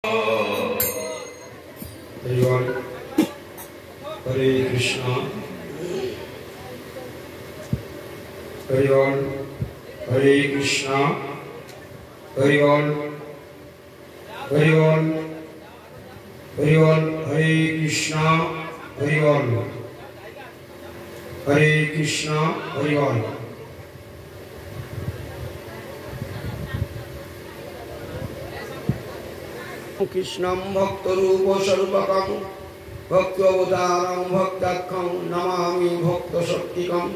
हरे कृष्णा हरि बोल हरे कृष्णा हरि बोल हरि बोल हरि बोल हरे कृष्णा हरि बोल हरे कृष्णा हरि बोल। कृष्णं भक्तरूप स्वरूपकं भक्त्योऽवतारं भक्ताख्यं नमामि भक्तशक्तिकं।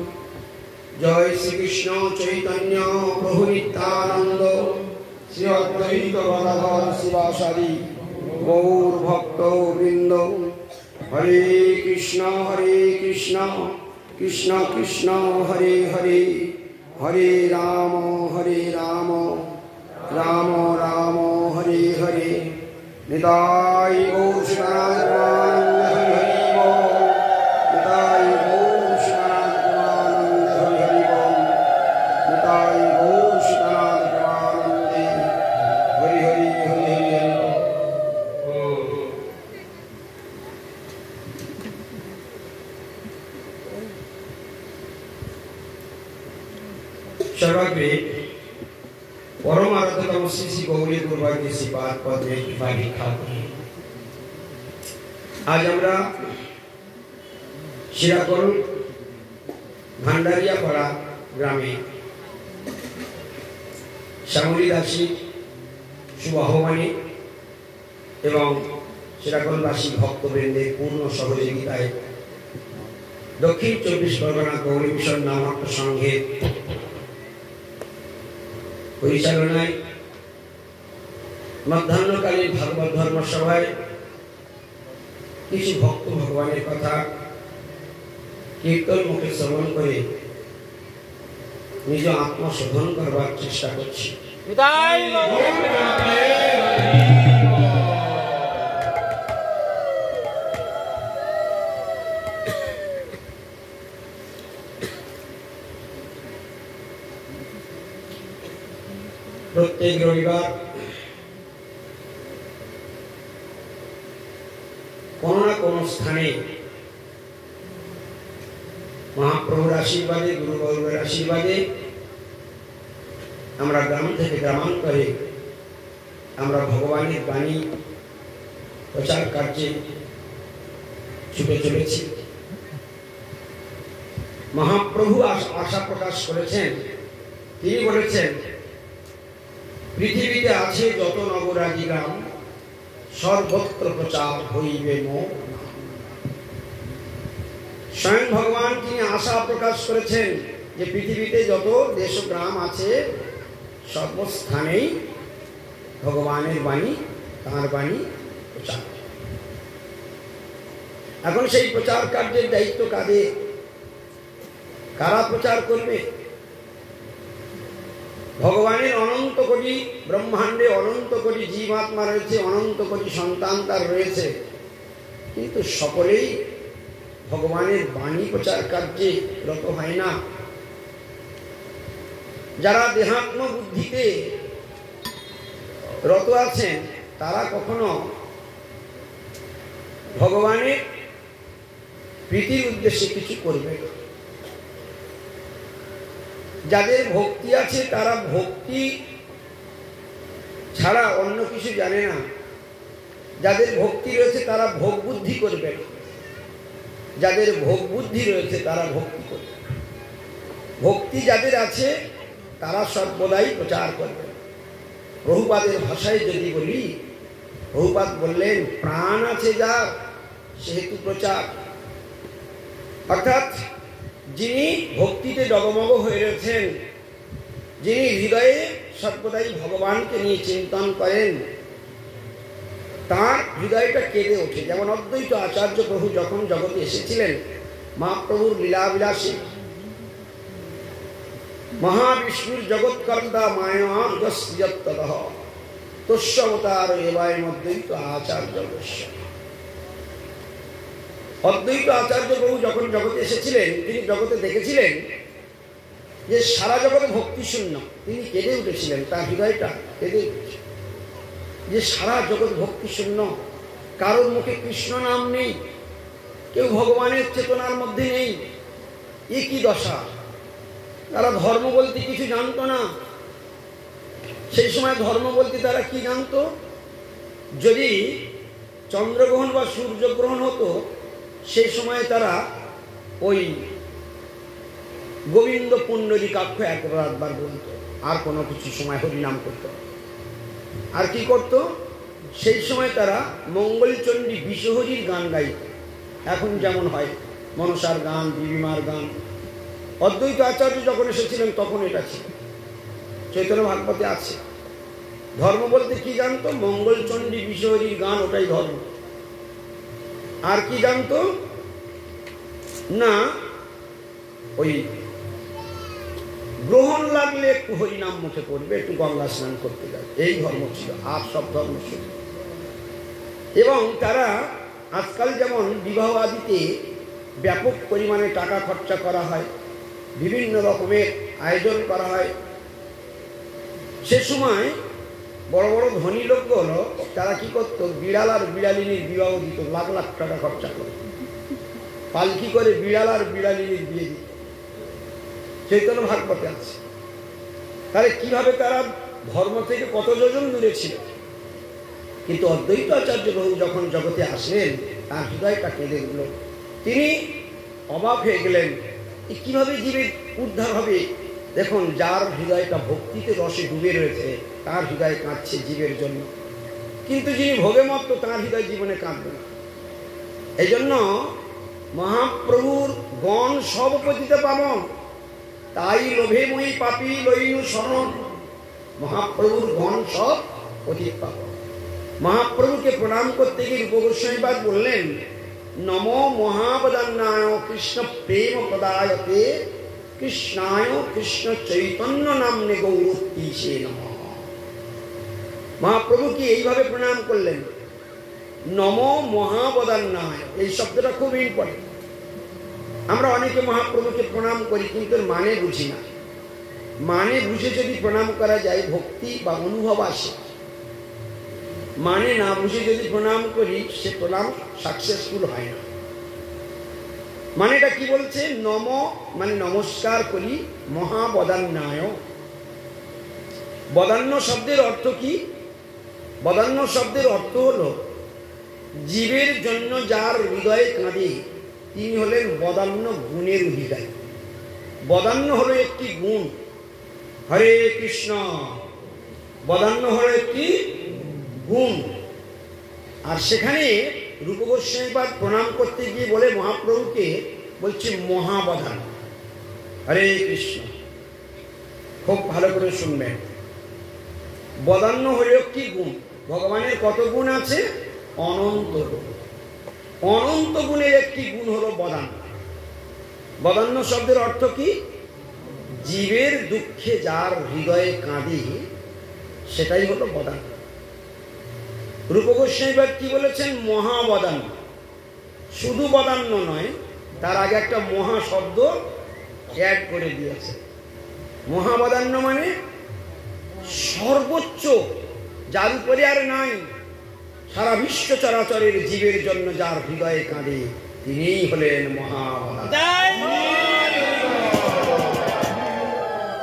जय श्री कृष्ण चैतन्य प्रभु नित्यानंद श्री अद्वैत गदाधर शिवासादि गौर भक्तवृंद। हरे कृष्ण कृष्ण कृष्ण हरे हरे हरे राम राम राम हरे हरे। निताय गौर श्रीनाथ हरि बोल निताय गौर श्रीनाथ हरि बोल निताय गौर श्रीनाथ हरि हरि हरि हरि। सर्वाग्रे परम आराध्यतम श्री श्री गौरी दुर्भाग्य श्रीपाद पद्मे कृपा भिक्षा करी। आज আমরা শিরাকল ভান্ডারিয়াপাড়া গ্রামে শ্যামলী দাসী শুভ আহ্বানে এবং শিরাকলবাসী ভক্তবৃন্দের পূর্ণ সহযোগিতায় দক্ষিণ 24 পরগনা গৌরী মিশন নামক সংঘের পরিচালনায় মধ্যাহ্নকালীন ভাগবত ধর্ম সভায় কিছু ভক্ত ভগবানের কথা কীর্তন মুখে শ্রবণ করে নিজ আত্মশোধন করবার চেষ্টা করছি। প্রত্যেক রবিবার কোন না কোন স্থানে মহাপ্রভুর আশীর্বাদে গুরুবর্গের আশীর্বাদে আমরা গ্রাম থেকে গ্রামান্তরে আমরা ভগবানের বাণী প্রচার কার্যে ছুটে চলেছি। মহাপ্রভু আশা প্রকাশ করেছেন, তিনি বলেছেন পৃথিবীতে আছে যত নগরাজি গ্রাম সর্বত্র প্রচার হইবে মোর। স্বয়ং ভগবান তিনি আশা প্রকাশ করেছেন যে পৃথিবীতে যত দেশ গ্রাম আছে সর্বস্থানেই ভগবানের বাণী তাঁর বাণী প্রচার। এখন সেই প্রচার কার্যের দায়িত্ব কাদের? কারা প্রচার করবে? ভগবানের অনন্ত কোটি ব্রহ্মাণ্ডে অনন্ত কোটি জীবাত্মা রয়েছে, অনন্ত কোটি সন্তান তার রয়েছে, কিন্তু সকলেই ভগবানের বাণী প্রচার কার্যে রত হয় না। যারা দেহাত্ম বুদ্ধিতে রত আছেন তারা কখনো ভগবানের প্রীতির উদ্দেশ্যে কিছু করবে না। যাদের ভক্তি আছে তারা ভক্তি ছাড়া অন্য কিছু জানে না। যাদের ভক্তি রয়েছে তারা ভোগ বুদ্ধি করবে, যাদের ভোগ বুদ্ধি রয়েছে তারা ভক্তি করবে। ভক্তি যাদের আছে তারা সর্বদাই প্রচার করবে। প্রভুপাদের ভাষায় যদি বলি, প্রভুপাদ বললেন প্রাণ আছে যার সেহেতু প্রচার। অর্থাৎ যিনি ভক্তিতে ডগমগ হয়ে রয়েছেন, যিনি হৃদয়ে সর্বদাই ভগবানকে নিয়ে চিন্তন করেন, তার হৃদয়টা কেঁদে ওঠে। যেমন অদ্বৈত আচার্য প্রভু যখন জগতে এসেছিলেন, মহাপ্রভুর লীলাবিলাসী মহাবিষ্ণুর জগৎকর্তা মায়া যস্যত্ততঃ তস্যাবতার এবায় অদ্বৈত আচার্য। অদ্বৈত আচার্য প্রভু যখন জগতে এসেছিলেন, তিনি জগতে দেখেছিলেন যে সারা জগতে ভক্তি শূন্য। তিনি কেঁদে উঠেছিলেন, তার হৃদয়টা কেঁদে উঠেছে। যে সারা জগৎ ভক্তি শূন্য, কারোর মুখে কৃষ্ণ নাম নেই, কেউ ভগবানের চেতনার মধ্যে নেই, এ কি দশা? তারা ধর্ম বলতে কিছু জানতো না। সেই সময় ধর্ম বলতে তারা কি জানতো? যদি চন্দ্রগ্রহণ বা সূর্যগ্রহণ হতো, সেই সময় তারা ওই গোবিন্দ পুণ্ডরীকাক্ষ একবার বলতো, আর কোনো কিছু সময় হরিনাম করতো। আর কি করত? সেই সময় তারা মঙ্গলচণ্ডী বিশ্বহরির গান গাইত। এখন যেমন হয় মনসার গান, বিবিমার গান। অদ্বৈত আচার্য যখন এসেছিলেন তখন এটা ছিল, চৈতন্য ভাগবতে আছে। ধর্ম বলতে কি জানতো? মঙ্গলচণ্ডী বিশ্বহরির গান, ওটাই ধর্ম। আর কি জানতো না? ওই গ্রহণ লাগলে একটু হরিনাম মুখে পড়বে, একটু গঙ্গা স্নান করতে যাবে, এই ধর্ম ছিল। আর সব ধর্ম ছিল। এবং তারা আজকাল যেমন বিবাহ আদিতে ব্যাপক পরিমাণে টাকা খরচা করা হয়, বিভিন্ন রকমের আয়োজন করা হয়, সে সময় বড় বড় ধনী লোকগুলো তারা কি করত? বিড়াল আর বিড়ালিনীর বিবাহ দিত, লাখ লাখ টাকা খরচা করে, পালকি করে বিড়াল আর বিড়ালিনীর বিয়ে দিত। চৈতন্য ভাগবতে আছে। তাহলে কিভাবে তারা ধর্ম থেকে কত যোজন দূরে ছিল। কিন্তু অদ্বৈত আচার্য বহু যখন জগতে আসলেন, তার হৃদয়টা কেঁদে উঠল। তিনি অবাক হয়ে গেলেন, কিভাবে জীবের উদ্ধার হবে। দেখুন, যার হৃদয়টা ভক্তিতে রসে ডুবে রয়েছে, তার হৃদয় কাঁদছে জীবের জন্য। কিন্তু যিনি ভোগে মত্ত, তার হৃদয় জীবনে কাঁদবে না। এই জন্য মহাপ্রভুর গণ সব পতিতে পাবন, তাই লোভে মই পাপী লইনু শরণ। মহাপ্রভুর গণ সব পতিত পাবন। মহাপ্রভুকে প্রণাম করতে গিয়ে রূপ গোস্বামীপাদ বললেন, নমো মহাবদান্নায় কৃষ্ণ প্রেম প্রদায়তে কৃষ্ণায় কৃষ্ণ চৈতন্য নামনে গৌরীশে নমঃ। মহাপ্রভুকে এইভাবে প্রণাম করলেন, নমো মহাবদান্নায়। এই শব্দটা খুব ইম্পর্টেন্ট। আমরা অনেকে মহাপ্রভুকে প্রণাম করি, কিন্তু মানে বুঝি না। মানে বুঝে যদি প্রণাম করা যায়, ভক্তি বা অনুভব আসে। মানে না বুঝে যদি প্রণাম করি, সে প্রণাম সাকসেসফুল হয় না। মানেটা কি বলছে? নম মানে নমস্কার করি, মহাবদান্নায়। বদান্য শব্দের অর্থ কি? বদান্য শব্দের অর্থ হলো জীবের জন্য যার হৃদয়ে কাঁদে, তিনি হলেন বদান্য গুণের অধিকারী। বদান্য হলো একটি গুণ। হরে কৃষ্ণ, বদান্য হলো একটি গুণ। আর সেখানে রূপ গোস্বামীপাদ প্রণাম করতে গিয়ে বলে মহাপ্রভুকে, বলছে মহাবদান। হরে কৃষ্ণ, খুব ভালো করে শুনবেন। বদান্য হলো একটি গুণ। ভগবানের কত গুণ আছে? অনন্ত গুণ। অনন্ত গুণের একটি গুণ হলো বদান্য। বদান্য শব্দের অর্থ কি? জীবের দুঃখে যার হৃদয়ে কাঁদে, সেটাই হলো বদান্য। রূপ গোস্বামীপাদ কি বলেছেন? মহাবদান্য। শুধু বদান্য নয়, তার আগে একটা মহা শব্দ অ্যাড করে দিয়েছে। মহাবদান্য মানে সর্বোচ্চ, যার উপরে আর নাই। সারা বিশ্ব চরাচরের জীবের জন্য যার হৃদয়ে কাঁদে, তিনিই হলেন মহাবদান্য।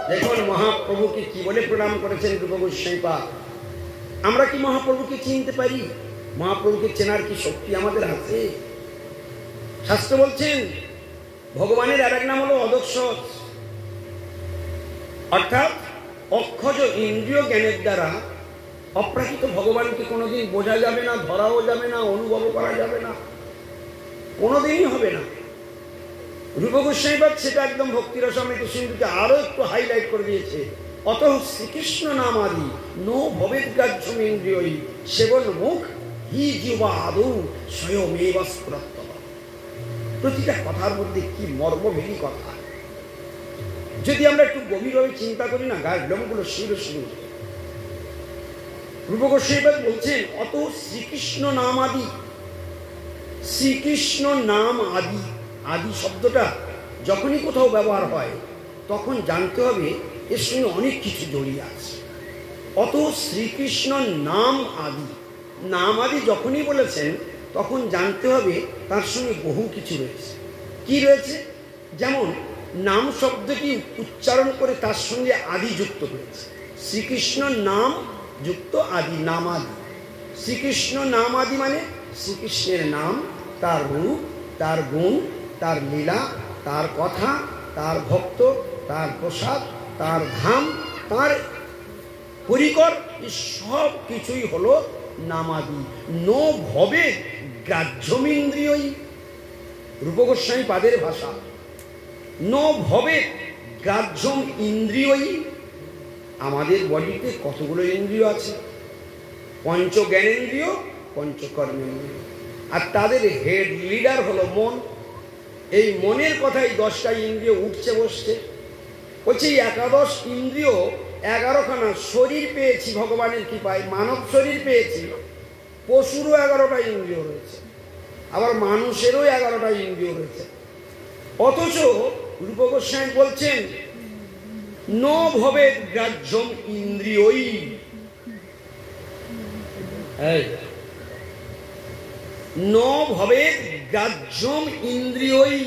দেখুন মহাপ্রভুকে কি বলে প্রণাম করেছেন রূপ গোস্বামীপাদ। আমরা কি মহাপ্রভুকে চিনতে পারি? মহাপ্রভুকে চেনার কি শক্তি আমাদের আছে? শাস্ত্র বলছেন ভগবানের আর এক নাম হলো অদক্ষস, অর্থাৎ অক্ষজ ইন্দ্রিয় জ্ঞানের দ্বারা অপ্রাকৃত ভগবানকে কোনোদিন বোঝা যাবে না, ধরাও যাবে না, অনুভব করা যাবে না, কোনোদিনই হবে না। রূপ গোস্বামীপাদ সেটা একদম ভক্তিরসামৃত সিন্ধুকে আরো একটু হাইলাইট করে দিয়েছে। অত শ্রীকৃষ্ণ নাম আদি নো ভবেদ গ্রাহ্যম ইন্দ্রিয়ই সেবন মুখ হি জিহ্বা আদৌ স্বয়মেব স্ফুরত্ব। প্রতিটা কথার মধ্যে কি মর্মভেদী কথা। যদি আমরা একটু গভীরভাবে চিন্তা করি না, গায়ের লোমগুলো শির শির। রূপ গোস্বামীপাদ বলছেন অত শ্রীকৃষ্ণ নাম আদি। শ্রীকৃষ্ণ নাম আদি। আদি শব্দটা যখনই কোথাও ব্যবহার হয়, তখন জানতে হবে এর সঙ্গে অনেক কিছু জড়িয়ে আছে। অত শ্রীকৃষ্ণ নাম আদি, নাম আদি যখনই বলেছেন তখন জানতে হবে তার সঙ্গে বহু কিছু রয়েছে। কি রয়েছে? যেমন নাম শব্দটি উচ্চারণ করে তার সঙ্গে আদি যুক্ত করেছে। শ্রীকৃষ্ণ নাম যুক্ত আদি, নাম আদি। শ্রীকৃষ্ণ নাম আদি মানে শ্রীকৃষ্ণের নাম, তার রূপ, তার গুণ, তার লীলা, তার কথা, তার ভক্ত, তার প্রসাদ, তার ধাম, তার পরিকর, এই সব কিছুই হলো নামাদি। নো ভবে গ্রাহ্যমিন্দ্রিয়ই, রূপ গোস্বামী পাদের ভাষা। নো ভবে গ্রাহ্যম ইন্দ্রিয়ই। আমাদের বডিতে কতগুলো ইন্দ্রিয় আছে? পঞ্চ জ্ঞানেন্দ্রিয়, পঞ্চ কর্মেন্দ্রিয়, আর তাদের হেড লিডার হলো মন। এই মনের কথাই 10টা ইন্দ্রিয় উঠছে বসছে। বলছে একাদশ ইন্দ্রিয় 11খানা শরীর পেয়েছি ভগবানের কৃপায়, মানব শরীর পেয়েছি। পশুরও 11টা ইন্দ্রিয় রয়েছে, আবার মানুষেরও 11টা ইন্দ্রিয় রয়েছে। অথচ রূপ গোস্বামী বলছেন ন ভবেৎ গ্রাহ্যম ইন্দ্রিয়ই। ন ভবেৎ গ্রাহ্যম ইন্দ্রিয়ই।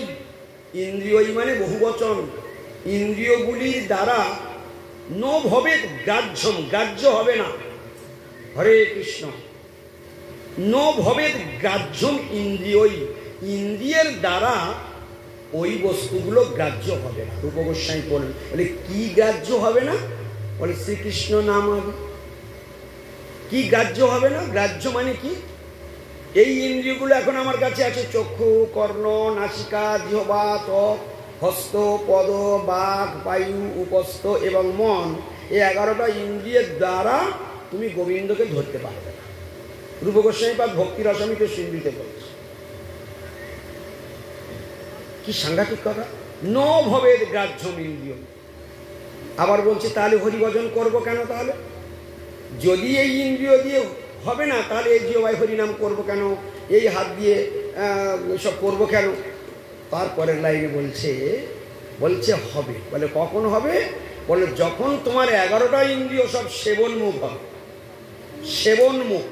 ইন্দ্রিয়ই মানে বহুবচন। ইন্দ্রিয়গুলির দ্বারা ন ভবেৎ গ্রাহ্যম, গ্রাহ্য হবে না। হরে কৃষ্ণ। ন ভবেৎ গ্রাহ্যম ইন্দ্রিয়ই, ইন্দ্রিয়ের দ্বারা ওই বস্তুগুলো গ্রাহ্য হবে না। রূপ গোস্বামী বলেন, বলে কি গ্রাহ্য হবে না? বলে শ্রীকৃষ্ণ নাম আদি। কি গ্রাহ্য হবে না? গ্রাহ্য মানে কি? এই ইন্দ্রিয়গুলো এখন আমার কাছে আছে, চক্ষু, কর্ণ, নাসিকা, জিহ্বা, ত্বক, হস্ত, পদ, বাক, বায়ু, উপস্থ এবং মন। এই 11টা ইন্দ্রিয়ের দ্বারা তুমি গোবিন্দকে ধরতে পারবে না। রূপ গোস্বামী পাদ ভক্তি রসামিকে সিন্ধিতে বলছে। কি সাংঘাতিক কথা! ন ভবেৎ গ্রাহ্যম ইন্দ্রিয়। আবার বলছে তাহলে হরিভজন করবো কেন? তাহলে যদি এই ইন্দ্রিয় দিয়ে হবে না, তাহলে এই জিহ্বায় হরিনাম করবো কেন? এই হাত দিয়ে সব করবো কেন? তারপরের লাইনে বলছে হবে। বলে কখন হবে? বলে যখন তোমার 11টা ইন্দ্রিয় সব সেবনমুখ হবে। সেবনমুখ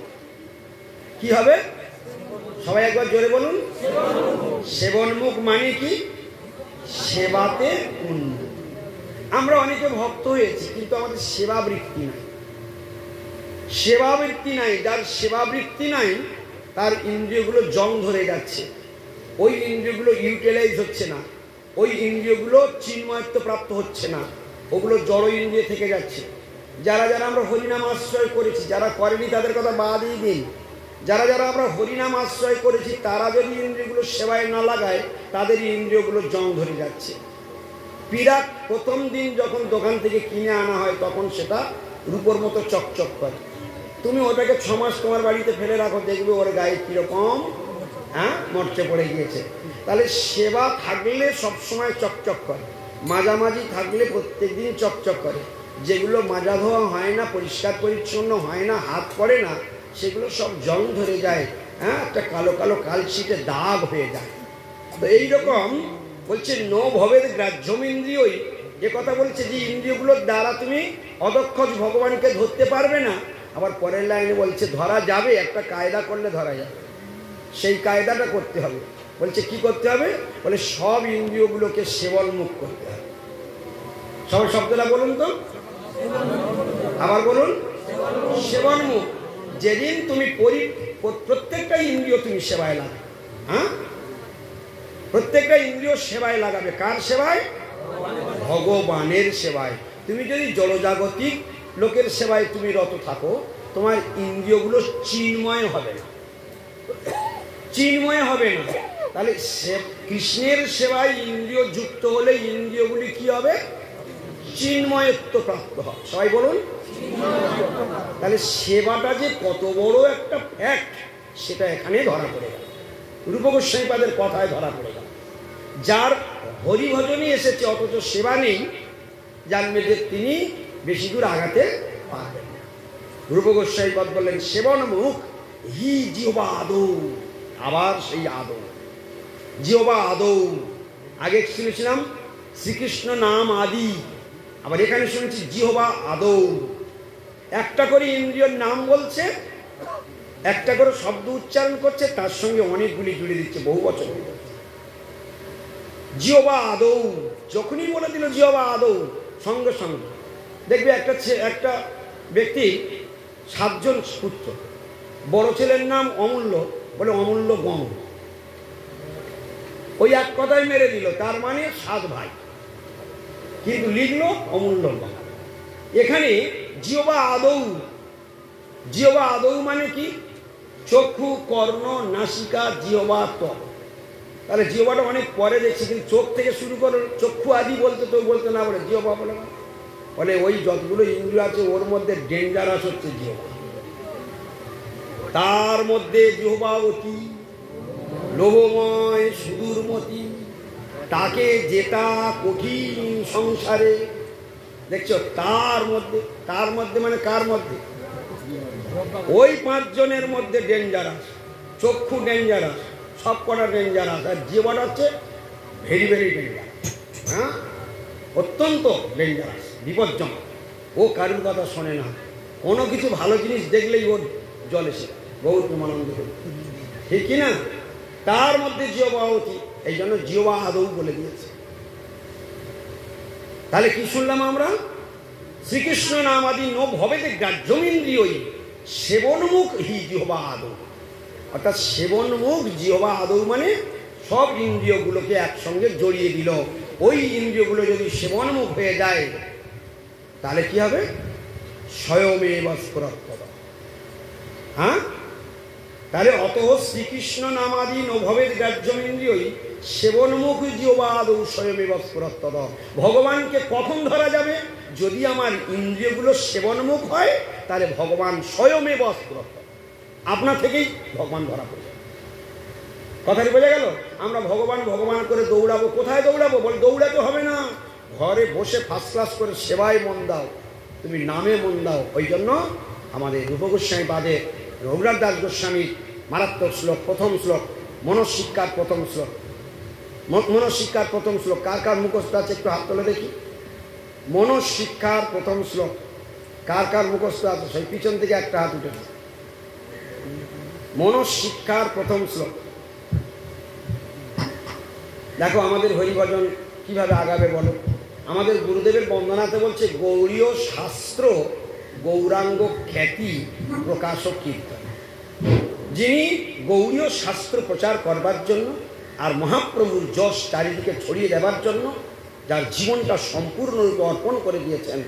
কি হবে? সবাই একবার জোরে বলুন। সেবনমুখ মানে কি? সেবাতে উন্নতি। আমরা অনেকে ভক্ত হয়েছি, কিন্তু আমাদের সেবাবৃত্তি নাই। সেবাবৃত্তি নাই। যার সেবাবৃত্তি নাই তার ইন্দ্রিয়গুলো জং ধরে যাচ্ছে, ওই ইন্দ্রিয়গুলো ইউটিলাইজ হচ্ছে না, ওই ইন্দ্রিয়গুলো চিন্ময়ত্ব প্রাপ্ত হচ্ছে না, ওগুলো জড় ইন্দ্রিয় থেকে যাচ্ছে। যারা যারা আমরা হরিনাম আশ্রয় করেছি, যারা করেনি তাদের কথা বাদই দিন। যারা যারা আমরা হরিনাম আশ্রয় করেছি তারা যদি ইন্দ্রিয়গুলো সেবায় না লাগায়, তাদের ইন্দ্রিয়গুলো জং ধরে যাচ্ছে। পিরাক প্রথম দিন যখন দোকান থেকে কিনে আনা হয় তখন সেটা রূপোর মতো চকচক করে। তুমি ওটাকে 6 মাস তোমার বাড়িতে ফেলে রাখো, দেখবে ওর গায়ে কিরকম মরচে পড়ে গিয়েছে। তাহলে সেবা থাকলে সবসময় চকচক করে, মাঝামাঝি থাকলে প্রত্যেক দিন চকচক করে। যেগুলো মাজা ধোয়া হয় না, পরিষ্কার পরিচ্ছন্ন হয় না, হাত পড়ে না, সেগুলো সব জং ধরে যায়, একটা কালো কালো কালশিটে দাগ হয়ে যায়। তো এইরকম বলছে ন ভবেৎ গ্রাহ্যম ইন্দ্রিয়ই। যে কথা বলছে যে ইন্দ্রিয়গুলোর দ্বারা তুমি অদক্ষ ভগবানকে ধরতে পারবে না। আবার পরের লাইনে বলছে ধরা যাবে, একটা কায়দা করলে ধরা যাবে। সেই কায়দাটা করতে হবে। বলছে কি করতে হবে? বলে সব ইন্দ্রিয়গুলোকে সেবনমুখ করতে হবে। সবাই শব্দটা বলুন তো, আবার বলুন। সেবনমুখ। যেদিন তুমি প্রত্যেকটা ইন্দ্রিয় তুমি সেবায় লাগাবে, প্রত্যেকটা ইন্দ্রিয় সেবায় লাগাবে। কার সেবায়? ভগবানের সেবায়। তুমি যদি জড়জাগতিক লোকের সেবায় তুমি রত থাকো, তোমার ইন্দ্রিয়গুলো চিন্ময় হবে না, চিন্ময় হবে না। তাহলে কৃষ্ণের সেবায় ইন্দ্রিয় যুক্ত হলে ইন্দ্রিয়গুলি কি হবে? চিন্ময়ত্ব প্রাপ্ত হবে। সবাই বলুন। তাহলে সেবাটা যে কত বড় একটা ফ্যাক্ট সেটা এখানে ধরা পড়ে গেল, রূপ গোস্বামী পাদের কথায় ধরা পড়ে গেল। যার হরিভজনই এসেছে অথচ সেবা নেই, জানবে যে তিনি বেশি দূর আগাতে পারবেন না। রূপ গোস্বামী পাদ বললেন সেবনমুখ হি জিহ্বা আদৌ। আবার সেই আদৌ, জিহ্বা আদৌ। আগে শুনেছিলাম শ্রীকৃষ্ণ নাম আদি, আবার এখানে শুনেছি জিহ্বা আদৌ। একটা করে ইন্দ্রিয়র নাম বলছে, একটা করে শব্দ উচ্চারণ করছে, তার সঙ্গে অনেকগুলি জুড়ে দিচ্ছে, বহু বছর। জিহ্বা আদৌ, যখনই বলে দিল জিহ্বা আদৌ, সঙ্গে সঙ্গে দেখবে একটা ব্যক্তি 7 জন পুত্র, বড় ছেলের নাম অমূল্য, বলে অমূল্য গম, ওই এক কথাই মেরে দিল, তার মানে 7 ভাই, কিন্তু লিখলো অমূল্য গম। এখানে জিহ্বা আদৌ, জিহ্বা আদৌ মানে কি? চক্ষু, কর্ণ, নাসিকা, জিহ্বা, ত্বক। তাহলে জিহ্বাটা অনেক পরে দেখছি, কিন্তু চোখ থেকে শুরু করে চক্ষু আদি বলতে তো বলতে না, বলে জিহ্বা বলে, বলে ওই যতগুলো ইন্দ্রিয় আছে ওর মধ্যে ডেঞ্জারাস হচ্ছে জিহ্বা। তার মধ্যে জিহ্বাবতী, লোভময়, সুদূরমতি, তাকে যেটা কঠিন সংসারে, দেখছো? তার মধ্যে মানে কার মধ্যে? ওই 5 জনের মধ্যে ডেঞ্জারাস। চক্ষু ডেঞ্জারাস, সব কটা ডেঞ্জারাস, আর জিহ্বাটা হচ্ছে ভেরি ভেরি ডেঞ্জারাস। হ্যাঁ, অত্যন্ত ডেঞ্জারাস, বিপজ্জনক। ও কারুর কথা শোনে না, কোনো কিছু ভালো জিনিস দেখলেই ওর জলে সে বহুত আনন্দ করে, ঠিক কি না? তার মধ্যে জিহ্বাবতী, এই জন্য জিহ্বা আদৌ বলে দিয়েছে। তাহলে কি শুনলাম আমরা? শ্রীকৃষ্ণ নামাদি নো ভবেতে গ্রাহ্যমিন্দ্রিয়ই সেবনমুখ হি জিহ্বা আদৌ। অর্থাৎ সেবনমুখ জিহ্বা আদৌ মানে সব ইন্দ্রিয়গুলোকে একসঙ্গে জড়িয়ে দিল। ওই ইন্দ্রিয়গুলো যদি সেবনমুখ হয়ে যায় তাহলে কি হবে? স্বয়মেব স্ফুরত্তদ। হ্যাঁ, তাহলে অতঃ শ্রীকৃষ্ণ নামাদি নভবেদ গ্রাহ্যমিন্দ্রিয়ই সেবনমুখ জিহ্বা আদৌ স্বয়মেব স্ফুরত্তদ। ভগবানকে কখন ধরা যাবে? যদি আমার ইন্দ্রিয়গুলো সেবনমুখ হয়, তাহলে ভগবান স্বয়মেব স্ফুরত্তদ, আপনা থেকেই ভগবান ধরা পড়ে যাবে। কথাটি বোঝা গেল? আমরা ভগবান ভগবান করে দৌড়াবো, কোথায় দৌড়াবো? বল দৌড়াতে হবে না, ঘরে বসে ফার্স্ট ক্লাস করে সেবায় মন দাও, তুমি নামে মন দাও। ওই জন্য আমাদের রূপ গোস্বামী বাদে রঘুনাথ দাস গোস্বামীর মারাত্মক শ্লোক, প্রথম শ্লোক, মনঃশিক্ষার প্রথম শ্লোক। মনঃশিক্ষার প্রথম শ্লোক কার কার মুখস্থ আছে? একটু হাত তুলে দেখি। মনঃশিক্ষার প্রথম শ্লোক কার কার মুখস্থ আছে? সেই পিছন থেকে একটা হাত উঠেছে। মনঃশিক্ষার প্রথম শ্লোক দেখো। আমাদের হরিভজন কিভাবে আগাবে বলো? আমাদের গুরুদেবের বন্দনাতে বলছে, গৌরীয় শাস্ত্র গৌরাঙ্গ খ্যাতি প্রকাশক কীর্তন। যিনি গৌরীয় শাস্ত্র প্রচার করবার জন্য আর মহাপ্রভুর যশ চারিদিকে ছড়িয়ে দেবার জন্য যার জীবনটা সম্পূর্ণরূপে অর্পণ করে দিয়েছেন,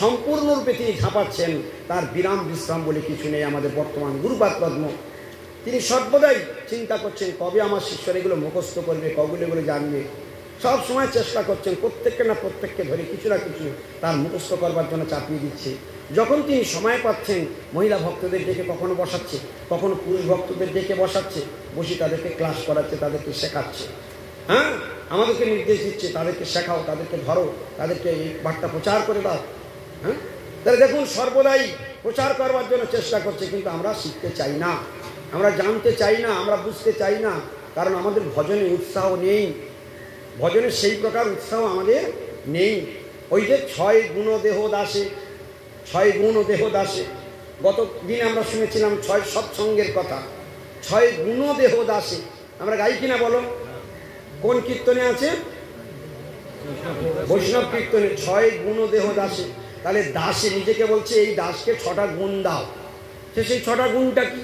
সম্পূর্ণরূপে তিনি ঝাঁপাচ্ছেন, তার বিরাম বিশ্রাম বলে কিছু নেই। আমাদের বর্তমান গুরুপাদ পদ্ম, তিনি সর্বদাই চিন্তা করছেন কবে আমার শিষ্যরা এগুলো মুখস্থ করবে, কবে এগুলো জানবে। সব সময় চেষ্টা করছেন প্রত্যেককে না প্রত্যেককে ধরে কিছু না কিছু তার মুখস্থ করবার জন্য চাপিয়ে দিচ্ছে। যখন তিনি সময় পাচ্ছেন, মহিলা ভক্তদের ডেকে কখনো বসাচ্ছে, কখনো পুরুষ ভক্তদের ডেকে বসাচ্ছে, বসে তাদেরকে ক্লাস করাচ্ছে, তাদেরকে শেখাচ্ছে। হ্যাঁ, আমাদেরকে নির্দেশ দিচ্ছে, তাদেরকে শেখাও, তাদেরকে ধরো, তাদেরকে এই বার্তা প্রচার করে দাও। হ্যাঁ, তাহলে দেখুন সর্বদাই প্রচার করবার জন্য চেষ্টা করছে, কিন্তু আমরা শিখতে চাই না, আমরা জানতে চাই না, আমরা বুঝতে চাই না, কারণ আমাদের ভজনে উৎসাহ নেই। ভজনের সেই প্রকার উৎসাহ আমাদের নেই। ওই যে 6 গুণ দেহ দাসে, 6 গুণ দেহ দাসে, গত দিন আমরা শুনেছিলাম 6 সৎসঙ্গের কথা। 6 গুণ দেহ দাসে আমরা গাই কিনা বলো? কোন কীর্তনে আছে? বৈষ্ণব কীর্তনে 6 গুণ দেহ দাসে। তাহলে দাসে নিজেকে বলছে এই দাসকে 6টা গুণ দাও। সেই 6টা গুণটা কি?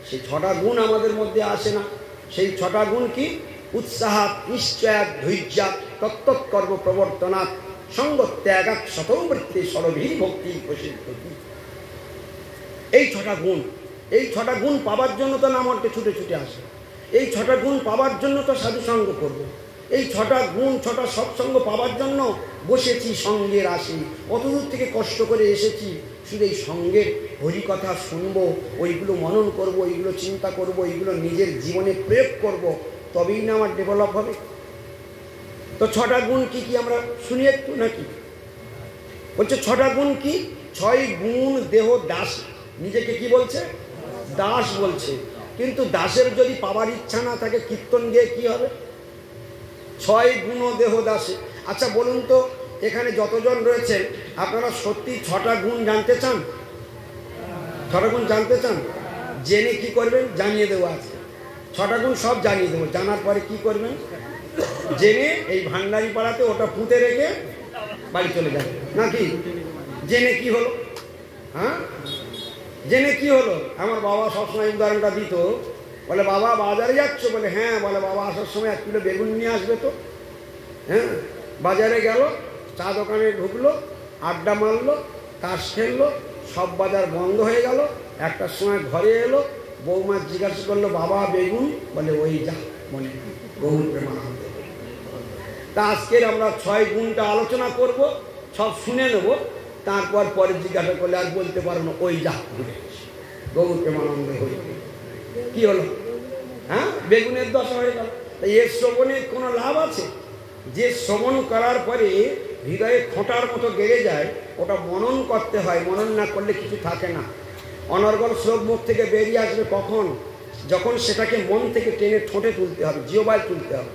সেই 6টা গুণ আমাদের মধ্যে আসে না। সেই 6টা গুণ কি? উৎসাহাৎ, নিশ্চয়াৎ, ধৈর্যাৎ, তত্তৎকর্ম প্রবর্তনাৎ, সঙ্গ ত্যাগাৎ, শতবৃত্তি, সরভীর ভক্তি প্রসিদ্ধি। এই 6টা গুণ, এই 6টা গুণ পাবার জন্য তো নাম অর্থে ছুটে ছুটে আসে। এই 6টা গুণ পাবার জন্য তো সাধুসঙ্গ করবো। এই 6টা গুণ, 6টা সৎসঙ্গ পাবার জন্য বসেছি সঙ্গের আসি, কত দূর থেকে কষ্ট করে এসেছি, শুধু এই সঙ্গের হরিকথা শুনবো, ওইগুলো মনন করব, ওইগুলো চিন্তা করব, ওইগুলো নিজের জীবনে প্রয়োগ করব, তবেই না আমার ডেভেলপ হবে। তো 6টা গুণ কি কি আমরা শুনি একটু নাকি? বলছে 6টা গুণ কি? 6 গুণ দেহ দাস। নিজেকে কি বলছে? দাস বলছে। কিন্তু দাসের যদি পাবার ইচ্ছা না থাকে, কীর্তন গিয়ে কি হবে? 6 গুণ দেহ দাসে। আচ্ছা বলুন তো, এখানে যতজন রয়েছেন আপনারা সত্যি 6টা গুণ জানতে চান? ছটা গুণ জানতে চান? জেনে কি করবেন জানিয়ে দেবো আজকে। ছটা গুণ সব জানিয়ে দেবো। জানার পরে কি করবেন? জেনে এই ভান্ডারি পাড়াতে ওটা পুঁতে রেখে বাড়ি চলে যাবে নাকি? জেনে কি হলো? হ্যাঁ, জেনে কি হলো? আমার বাবা সবসময় উদাহরণটা দিত, বলে বাবা বাজারে যাচ্ছ? বলে হ্যাঁ। বলে বাবা আসার সময় 1 কিলো বেগুন নিয়ে আসবে তো। হ্যাঁ, বাজারে গেল, চা দোকানে ঢুকলো, আড্ডা মারলো, তাস খেললো, সব বাজার বন্ধ হয়ে গেল। 1টার সময় ঘরে এলো, বৌমা জিজ্ঞাসা করলো বাবা বেগুন? বলে ওই যা মনে গৌর প্রেমানন্দ। তা আজকের আমরা 6 গুণটা আলোচনা করব, সব শুনে নেব, তারপর পরে জিজ্ঞাসা করলে আর বলতে পারবো না ওই যা ঘুরে গৌর প্রেমানন্দ হয়ে কি হলো? হ্যাঁ, বেগুনের দশা হয়ে গেল। তাই এর শ্রবণে কোনো লাভ আছে? যে শ্রবণ করার পরে হৃদয়ে খোঁটার মতো গেড়ে যায়, ওটা মনন করতে হয়। মনন না করলে কিছু থাকে না। অনর্গল শ্লোক মুখ থেকে বেরিয়ে আসবে কখন? যখন সেটাকে মন থেকে টেনে ঠোঁটে তুলতে হবে, জিহ্বায় তুলতে হবে।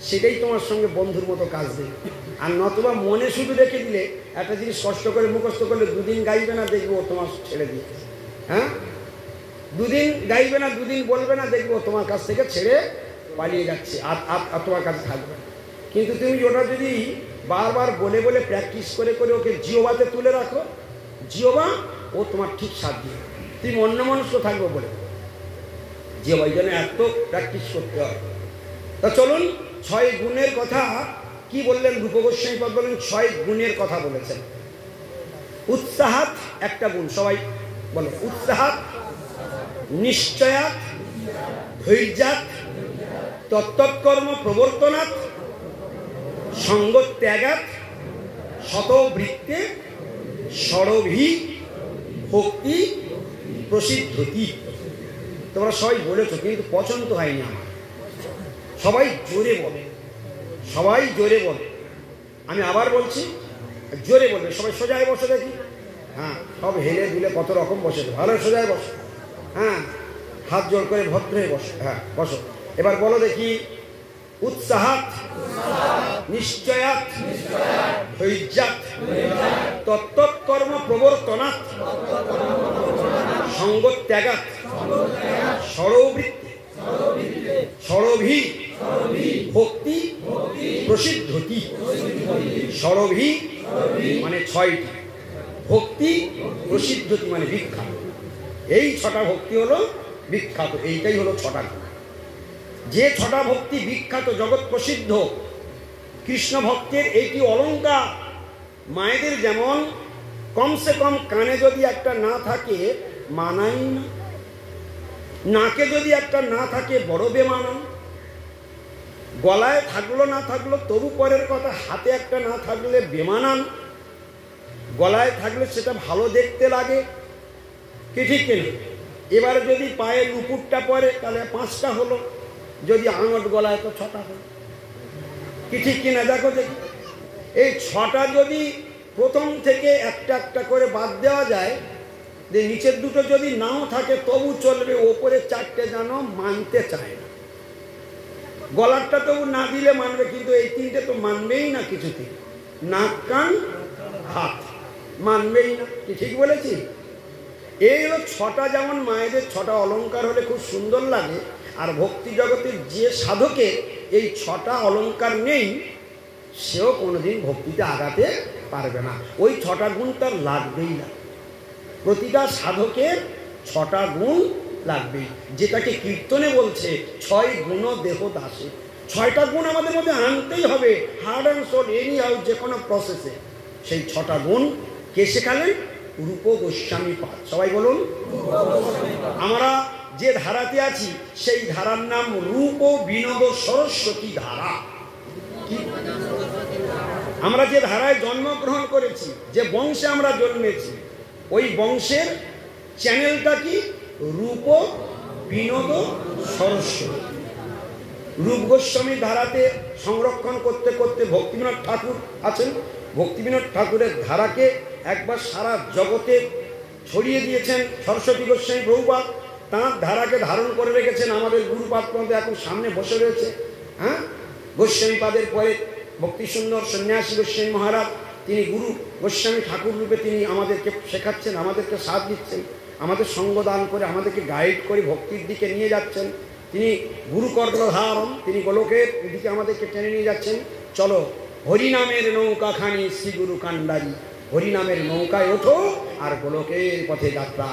সেটাই তোমার সঙ্গে বন্ধুর মতো কাজ দেবে। আর নতুবা মনে শুধু রেখে দিলে, একটা জিনিস কষ্ট করে মুখস্থ করলে 2 দিন গাইবে না, দেখবো তোমার ছেড়ে দিয়েছে। হ্যাঁ, 2 দিন গাইবে না, 2 দিন বলবে না, দেখবো তোমার কাছ থেকে ছেড়ে পালিয়ে যাচ্ছে, আর তোমার কাছে থাকবে না। কিন্তু তুমি ওটা যদি বারবার বলে বলে প্র্যাকটিস করে করে ওকে জিহ্বাতে তুলে রাখো, জিহ্বা ও তোমার ঠিক সাথ দিয়ে তুমি অন্যমনস্ক থাকবো বলে জিহ্বার জন্য এত প্র্যাকটিস করতে হয়। তা চলুন 6 গুণের কথা কি বললেন রূপ গোস্বামীপদ? বলেন 6 গুণের কথা বলেছেন। উৎসাহাত একটা গুণ, সবাই বলো উৎসাহাত, নিশ্চয়াত, ধৈর্যাত, তত্তৎকর্ম প্রবর্তনাৎ, সঙ্গ ত্যাগাৎ, শতবৃত্তে, ষড়ভি, ভক্তি, প্রসিদ্ধতি। তোমরা সবাই বলেছো, কিন্তু পছন্দ হয়নি আমার। সবাই জোরে বলে, সবাই জোরে বলে। আমি আবার বলছি, জোরে বলবে। সবাই সোজায় বসে দেখি। হ্যাঁ, সব হেলে দিলে কত রকম বসে, ভালো সোজায় বসো। হ্যাঁ, হাত জোর করে ভদ্র হয়ে বসো। হ্যাঁ, বসো। এবার বলো দেখি, উৎসাহাত, নিশ্চয়াত, ধৈর্যাত, তত্তৎকর্ম প্রবর্তনাৎ, সঙ্গ ত্যাগাৎ, ষড়বৃত্তি, ষড়ভি, ভক্তি, প্রসিদ্ধতি। ষড়ভি মানে 6টি, ভক্তি, প্রসিদ্ধতি মানে বিখ্যাত। এই 6টা ভক্তি হলো বিখ্যাত। এইটাই হলো 6টা গুণ। যে 6টা ভক্তি বিখ্যাত, জগৎ প্রসিদ্ধ, কৃষ্ণ ভক্তের এইটি অলঙ্কার। মায়েদের যেমন কমসে কম কানে যদি একটা না থাকে মানাই না, নাকে যদি একটা না থাকে বড় বেমানান, গলায় থাকলো না থাকলো তবু পরের কথা, হাতে একটা না থাকলে বেমানান, গলায় থাকলে সেটা ভালো দেখতে লাগে, কি ঠিক কিনা? এবারে যদি পায়ে নুপুরটা পরে তাহলে 5টা হলো, যদি আঙট গলায় তো 6টা হলো, কি ঠিক কিনা? দেখো দেখি, এই 6টা যদি প্রথম থেকে একটা একটা করে বাদ দেওয়া যায়, যে নিচের দুটো যদি নাও থাকে তবু চলবে, ওপরে 4টে যেন মানতে চায় না। গলারটা তবু না দিলে মানবে, কিন্তু এই 3টে তো মানবেই না কিছুতেই। নাক, কান, হাত মানবেই না, কি ঠিক বলেছি? এই হলো 6টা। যেমন মায়েদের 6টা অলঙ্কার হলে খুব সুন্দর লাগে, আর ভক্তি জগতের যে সাধকের এই 6টা অলঙ্কার নেই, সেও কোনোদিন ভক্তিতে আগাতে পারবে না। ওই 6টা গুণ তার লাগবেই না। প্রতিটা সাধকের 6টা গুণ লাগবেই, যেটাকে কীর্তনে বলছে 6 গুণ দেহ দাসে। 6টা গুণ আমাদের মধ্যে আনতেই হবে, heart and soul, anyhow, যে কোনো প্রসেসে। সেই 6টা গুণ কে শেখালেন? রূপ গোস্বামী পাদ। সবাই বলুন। আমরা যে ধারাতে আছি সেই ধারার নাম রূপ বিনোদ সরস্বতী ধারা। আমরা যে ধারায় জন্মগ্রহণ করেছি, যে বংশে আমরা জন্মেছি, ওই বংশের চ্যানেলটা কি? রূপ বিনোদ সরস্বতী। রূপ গোস্বামী ধারাতে সংরক্ষণ করতে করতে ভক্তিবিনোদ ঠাকুর আছেন। ভক্তিবিনোদ ঠাকুরের ধারাকে একবার সারা জগতে ছড়িয়ে দিয়েছেন সরস্বতী গোস্বামী প্রভুপাদ। তাঁর ধারাকে ধারণ করে রেখেছেন আমাদের গুরুপাদ পর্যন্ত এখন সামনে বসে রয়েছে। হ্যাঁ, গোস্বামীপাদের পরে ভক্তি সুন্দর সন্ন্যাসী গোস্বামী মহারাজ, তিনি গুরু গোস্বামী ঠাকুর রূপে তিনি আমাদেরকে শেখাচ্ছেন, আমাদেরকে সাথ দিচ্ছেন। আমাদের সঙ্গদান করে আমাদেরকে গাইড করে ভক্তির দিকে নিয়ে যাচ্ছেন। তিনি গুরুকর্ণধারণ, তিনি গোলকের দিকে আমাদেরকে টেনে নিয়ে যাচ্ছেন। চলো হরিনামের নৌকাখানি শ্রী গুরু কান্ডারি, হরিনামের নৌকায় ওঠো আর গোলকের পথে যাত্রা।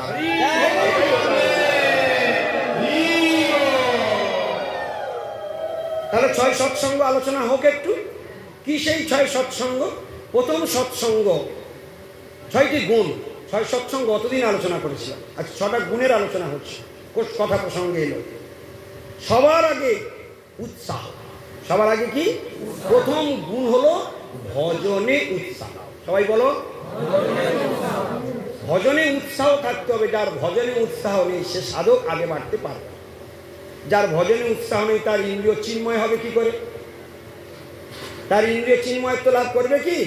তাহলে 6 সৎসঙ্গ আলোচনা হোক একটু। কি সেই 6 সৎসঙ্গ? প্রথম সৎসঙ্গ 6টি গুণ। 6 সৎসঙ্গ অতদিন আলোচনা করেছিলাম, আজ 6টা গুণের আলোচনা হচ্ছে। কথা প্রসঙ্গে এলো। সবার আগে উৎসাহ। সবার আগে কি? প্রথম গুণ হলো ভজনে উৎসাহ। সবাই বলো, ভজনে উৎসাহ থাকতে হবে। যার ভজনে উৎসাহ নেই সে সাধক আগে বাড়তে পারবে। যার ভজনে উৎসাহ নেই তার ইন্দ্রিয় চিন্ময় হবে কি করে? তার ইন্দ্রিয় চিন্ময়ত্ব লাভ করবে কি?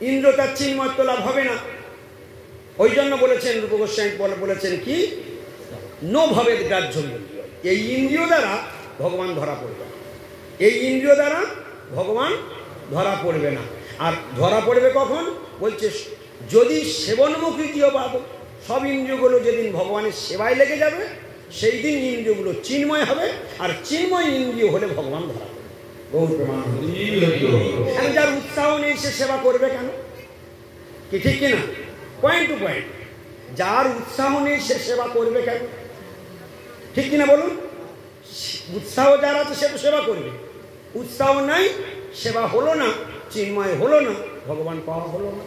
ইন্দ্র তার চিন্ময়ত্ব লাভ হবে না। ওই জন্য বলেছেন রূপ গোস্বামী বলেছেন কি, নো ভবেদ গ্রাহ্য ইন্দ্রিয়। এই ইন্দ্রিয় দ্বারা ভগবান ধরা পড়বে না। এই ইন্দ্রিয় দ্বারা ভগবান ধরা পড়বে না। আর ধরা পড়বে কখন? বলছে যদি সেবনমুখী জীবভাব, সব ইন্দ্রিয়গুলো যেদিন ভগবানের সেবায় লেগে যাবে সেই দিন ইন্দ্রিয়গুলো চিন্ময় হবে। আর চিন্ময় ইন্দ্রিয় হলে ভগবান ধরা পড়বে। বহু প্রমাণ। যার উৎসাহ নেই সে সেবা করবে কেন? কি ঠিক কিনা? Point to point. যার উৎসাহ নেই সে সেবা করবে কেন? ঠিক কিনা বলুন? উৎসাহ যার আছে সে তো সেবা করবে। উৎসাহ নাই, সেবা হলো না, চিন্ময় হলো না, ভগবান পাওয়া হলো না।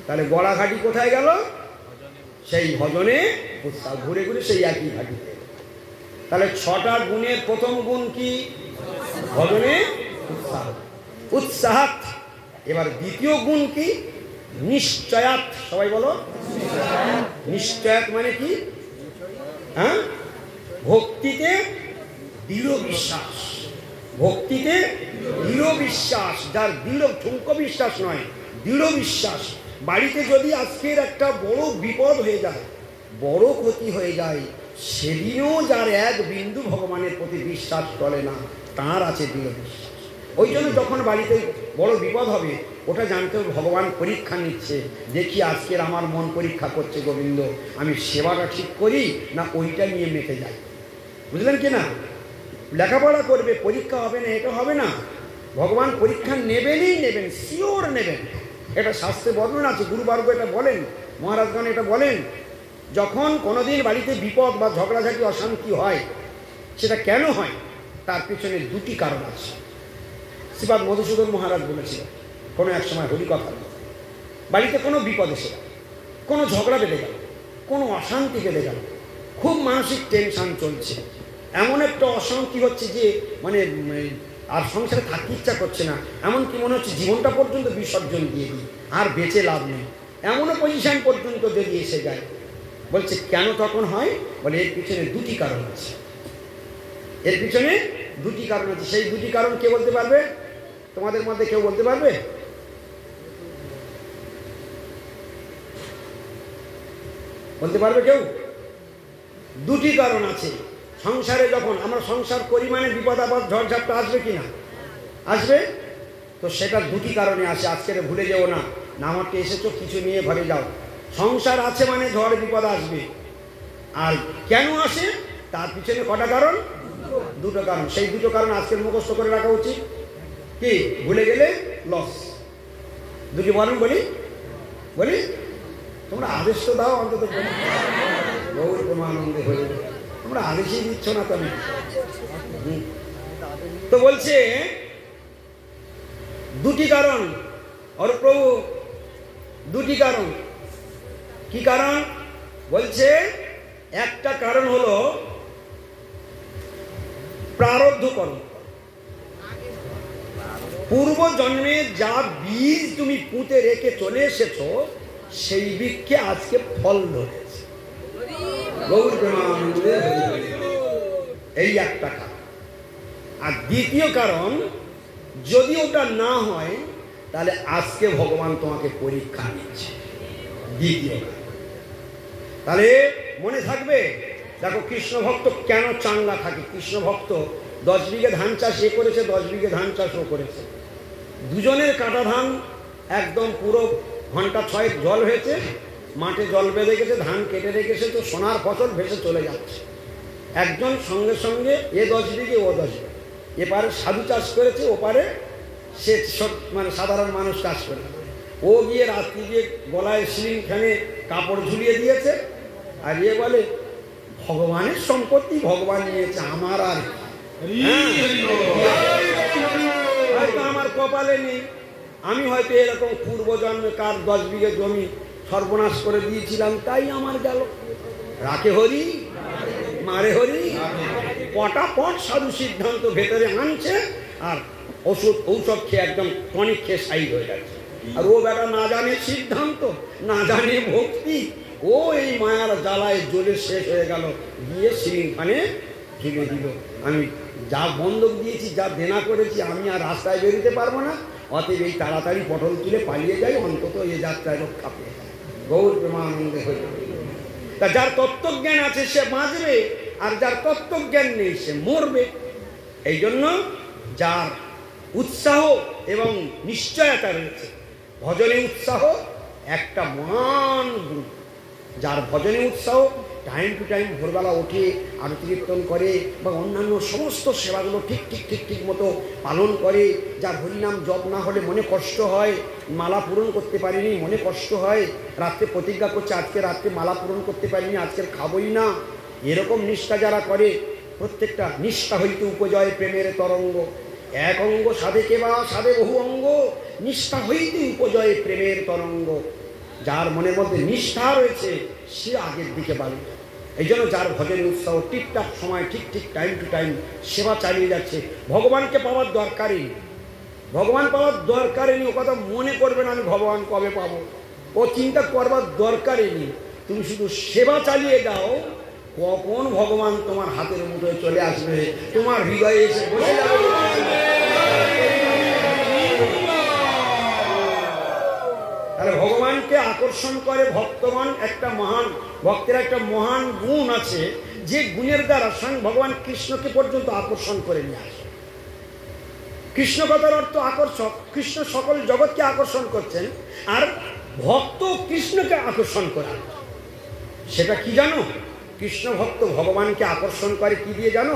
তাহলে গড়াঘাটি কোথায় গেল? সেই ভজনে উৎসাহ। ঘুরে ঘুরে সেই একই ঘাটিতে। তাহলে 6টা গুণের প্রথম গুণ কি? ভজনে উৎসাহ। উৎসাহাত। এবার দ্বিতীয় গুণ কি? নিশ্চয়াত। সবাই বলো, নিশ্চয়াত মানে কি? হ্যাঁ, ভক্তিতে দৃঢ় বিশ্বাস। ভক্তিতে দৃঢ় বিশ্বাস। যার দৃঢ় ঠুনকো বিশ্বাস নয়, দৃঢ় বিশ্বাস। বাড়িতে যদি আজকের একটা বড় বিপদ হয়ে যায়, বড় ক্ষতি হয়ে যায়, সেদিনও যার এক বিন্দু ভগবানের প্রতি বিশ্বাস চলে না, তার আছে দৃঢ় বিশ্বাস। ওই জন্য যখন বাড়িতে বড় বিপদ হবে ওটা জানতে হবে ভগবান পরীক্ষা নিচ্ছে। দেখি আজকের আমার মন পরীক্ষা করছে, গোবিন্দ আমি সেবাটা ঠিক করি না ওইটা নিয়ে মেতে যাই। বুঝলেন কি না? লেখাপড়া করবে, পরীক্ষা হবে না, এটা হবে না। ভগবান পরীক্ষা নেবেনই নেবেন, শিওর নেবেন। এটা শাস্ত্রে বর্ণনা আছে, গুরুবর্গ এটা বলেন, মহারাজগণ এটা বলেন। যখন কোনোদিন বাড়িতে বিপদ বা ঝগড়াঝাটি অশান্তি হয়, সেটা কেন হয়? তার পিছনে 2টি কারণ আছে। শ্রীপাদ মধুসূদন মহারাজ বলেছিলেন কোনো এক সময় হরিকথা, বাড়িতে কোনো বিপদ এসে গেল, কোনো ঝগড়া বেঁধে গেল, কোনো অশান্তি বেঁধে গেল, খুব মানসিক টেনশন চলছে, এমন একটা অশান্তি হচ্ছে যে মানে আর সংসারে থাকতে ইচ্ছা করছে না, এমনকি মনে হচ্ছে জীবনটা পর্যন্ত বিসর্জন দিয়ে দিই, আর বেঁচে লাভ নেই, এমনও পজিশন পর্যন্ত যদি এসে যায়। বলছে কেন তখন হয়? বলে এর পিছনে 2টি কারণ আছে। এর পিছনে 2টি কারণ আছে। সেই 2টি কারণ কে বলতে পারবে? তোমাদের মধ্যে কেউ বলতে পারবে? বলতে পারবে কেউ? 2টি কারণ আছে। সংসারে যখন আমরা সংসার করি মানে বিপদ আপদ ঝড়ঝাপটা আসবে কি না? আসবে। তো সেটা 2টি কারণে আসে। আজকে ভুলে যেও না, নামতে এসেছো কিছু নিয়ে ঘরে যাও। সংসার আছে মানে ঝড় বিপদ আসবে। আর কেন আসে তার পিছনে কটা কারণ? 2টো কারণ। সেই 2টো কারণ আজকের মুখস্থ করে রাখা উচিত। কি ভুলে গেলে লস। 2টি বলুন, বলি বলি তোমরা আদেশ তো দাও অন্তত। বহু প্রমানন্দে হয়ে যাবে, তোমরা আদেশই দিচ্ছ না তুমি। তো বলছে 2টি কারণ। আর প্রভু 2টি কারণ। কি কারণ? বলছে একটা কারণ হলো প্রারব্ধ কর্ম। পূর্ব জন্মে যা বীজ তুমি পুঁতে রেখে চলে এসেছো সেই বৃক্ষে আজকে ফল ধরেছে। এই একটা কারণ। আর দ্বিতীয় কারণ, যদি ওটা না হয় তাহলে আজকে ভগবান তোমাকে পরীক্ষা নিচ্ছে। দ্বিতীয় কারণ। তাহলে মনে থাকবে। দেখো কৃষ্ণ ভক্ত কেন চাঙ্গা থাকে? কৃষ্ণ ভক্ত 10 বিঘে ধান চাষ এ করেছে, 10 বিঘে ধান চাষও করেছে। দুজনের কাটা ধান একদম পুরো ঘন্টা 6 জল হয়েছে, মাঠে জল বেঁধে গেছে, ধান কেটে রেখেছে, তো সোনার ফসল ভেসে চলে যাচ্ছে। একজন সঙ্গে সঙ্গে এ 10 বিঘে ও 10 বিঘে, এপারে সাধু চাষ করেছে, ওপারে সে মানে সাধারণ মানুষ চাষ করে। ও গিয়ে রাত্রি গিয়ে গলায় সিলিংখানে কাপড় ঝুলিয়ে দিয়েছে, আর এ বলে ভগবানের সম্পত্তি ভগবান নিয়েছে, আমার আর হয়তো আমার কপালে নেই, আমি হয়তো এরকম পূর্বজন্মে কার 10 বিঘে জমি সর্বনাশ করে দিয়েছিলাম, তাই আমার গেল। রাখে হরি মারে হরি, পটাপট সাধু সিদ্ধান্ত ভেতরে আনছে, আর ঔষধ খেয়ে একদম টনিক খেয়ে সাইড হয়ে যাচ্ছে। আর ও বেটা না জানে সিদ্ধান্ত, না জানে ভক্তি, ও এই মায়ার জ্বালায় জ্বলে শেষ হয়ে গেল, গিয়ে সিলিংখানে ঝুলে দিল। আমি যা বন্ধক দিয়েছি, যা দেনা করেছি, আমি আর রাস্তায় বেরোতে পারবো না, অতএব এই তাড়াতাড়ি পটল তুলে পালিয়ে যাই, অন্তত এ যাত্রায় রক্ষা পেয়ে যায়। গৌর প্রেমানন্দে হয়ে তা যার তত্ত্বজ্ঞান আছে সে বাঁচবে, আর যার তত্ত্বজ্ঞান নেই সে মরবে। এই জন্য যার উৎসাহ এবং নিশ্চয়তা রয়েছে, ভজনে উৎসাহ একটা মহান গুণ। যার ভজনে উৎসাহ, টাইম টু টাইম ভোরবেলা উঠে আরতি কীর্তন করে বা অন্যান্য সমস্ত সেবাগুলো ঠিক মতো পালন করে, যার হরিনাম জপ না হলে মনে কষ্ট হয়, মালা পূরণ করতে পারিনি মনে কষ্ট হয়, রাত্রে প্রতিজ্ঞা করছে আজকে রাত্রে মালা পূরণ করতে পারিনি, আজকের খাবই না, এরকম নিষ্ঠা যারা করে, প্রত্যেকটা নিষ্ঠা হইতে উপজয় প্রেমের তরঙ্গ, এক অঙ্গ সাধে বা সাধে বহু অঙ্গ, নিষ্ঠা হইতে উপজয় প্রেমের তরঙ্গ। যার মনের মধ্যে নিষ্ঠা রয়েছে সে আগের দিকে বাড়বে। এই জন্য যার ভজনের উৎসাহ, ঠিকঠাক সময় ঠিক টাইম টু টাইম সেবা চালিয়ে যাচ্ছে, ভগবানকে পাওয়ার দরকারই, ভগবান পাওয়ার দরকারই নেই। ও কথা মনে করবে না আমি ভগবান কবে পাবো, ও চিন্তা করবার দরকারই নেই। তুমি শুধু সেবা চালিয়ে যাও, কখন ভগবান তোমার হাতের মুঠোয় চলে আসবে, তোমার হৃদয়ে এসে বসে যাবে। তাহলে ভগবানকে আকর্ষণ করে ভক্তগণ, একটা মহান ভক্তের একটা মহান গুণ আছে, যে গুণের দ্বারা স্বয়ং ভগবান কৃষ্ণকে পর্যন্ত আকর্ষণ করে নিয়ে আসে। কৃষ্ণ কথার অর্থ আকর্ষক, কৃষ্ণ সকল জগৎকে আকর্ষণ করছেন, আর ভক্ত কৃষ্ণকে আকর্ষণ করা। সেটা কি জানো? কৃষ্ণ ভক্ত ভগবানকে আকর্ষণ করে কি দিয়ে জানো?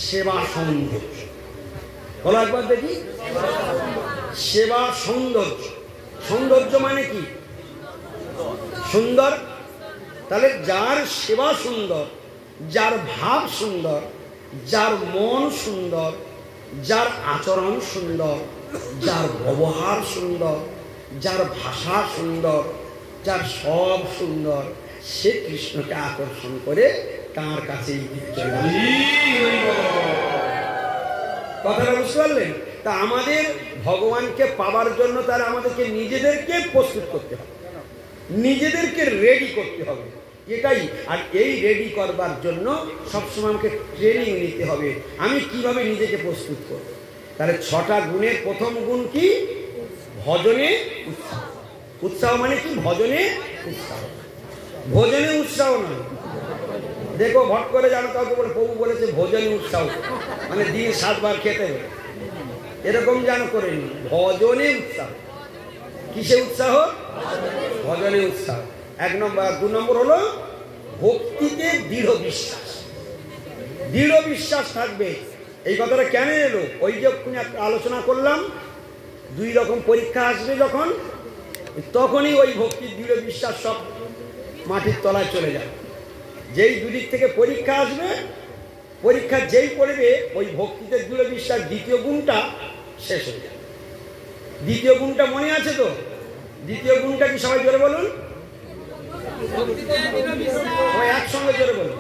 সেবা সৌন্দর্য। বলো একবার দেখি, সেবা সৌন্দর্য। সৌন্দর্য মানে কি? সুন্দর। তাহলে যার সেবা সুন্দর, যার ভাব সুন্দর, যার মন সুন্দর, যার আচরণ সুন্দর, যার ব্যবহার সুন্দর, যার ভাষা সুন্দর, যার সব সুন্দর, সে কৃষ্ণকে আকর্ষণ করে তাঁর কাছেই চলে আসে। কথাটা বুঝতে পারলেন? তা আমাদের ভগবানকে পাওয়ার জন্য তারা আমাদেরকে নিজেদেরকে প্রস্তুত করতে হবে, নিজেদেরকে রেডি করতে হবে, এটাই। আর এই রেডি করবার জন্য সবসময় আমাকে ট্রেনিং নিতে হবে, আমি কিভাবে নিজেকে প্রস্তুত করব। তাহলে 6টা গুণের প্রথম গুণ কি? ভজনে উৎসাহ। উৎসাহ মানে কি? ভজনে উৎসাহ, ভোজনে উৎসাহ নয়। দেখো ভট করে জানো কাউকে বলে প্রভু বলেছে ভোজনে উৎসাহ, মানে দিন 7 বার খেতে হবে, এরকম যেন করেনি। ভজনে উৎসাহ। কিসে উৎসাহ? ভজনে উৎসাহ 1 নম্বর। 2 নম্বর হলো ভক্তিতে দৃঢ় বিশ্বাস। দৃঢ় বিশ্বাস থাকবে। এই কথাটা কেন এলো? ওই যে আলোচনা করলাম, 2 রকম পরীক্ষা আসবে যখন, তখনই ওই ভক্তির দৃঢ় বিশ্বাস সব মাটির তলায় চলে যাবে। যেই দুদিক থেকে পরীক্ষা আসবে, পরীক্ষা যেই পড়বে, ওই ভক্তিতে দৃঢ় বিশ্বাস দ্বিতীয় গুণটা শেষ হয়ে যাবে। দ্বিতীয় গুণটা মনে আছে তো? দ্বিতীয় গুণটা কি সবাই জোরে বলুন, সবাই একসঙ্গে জোরে বলুন।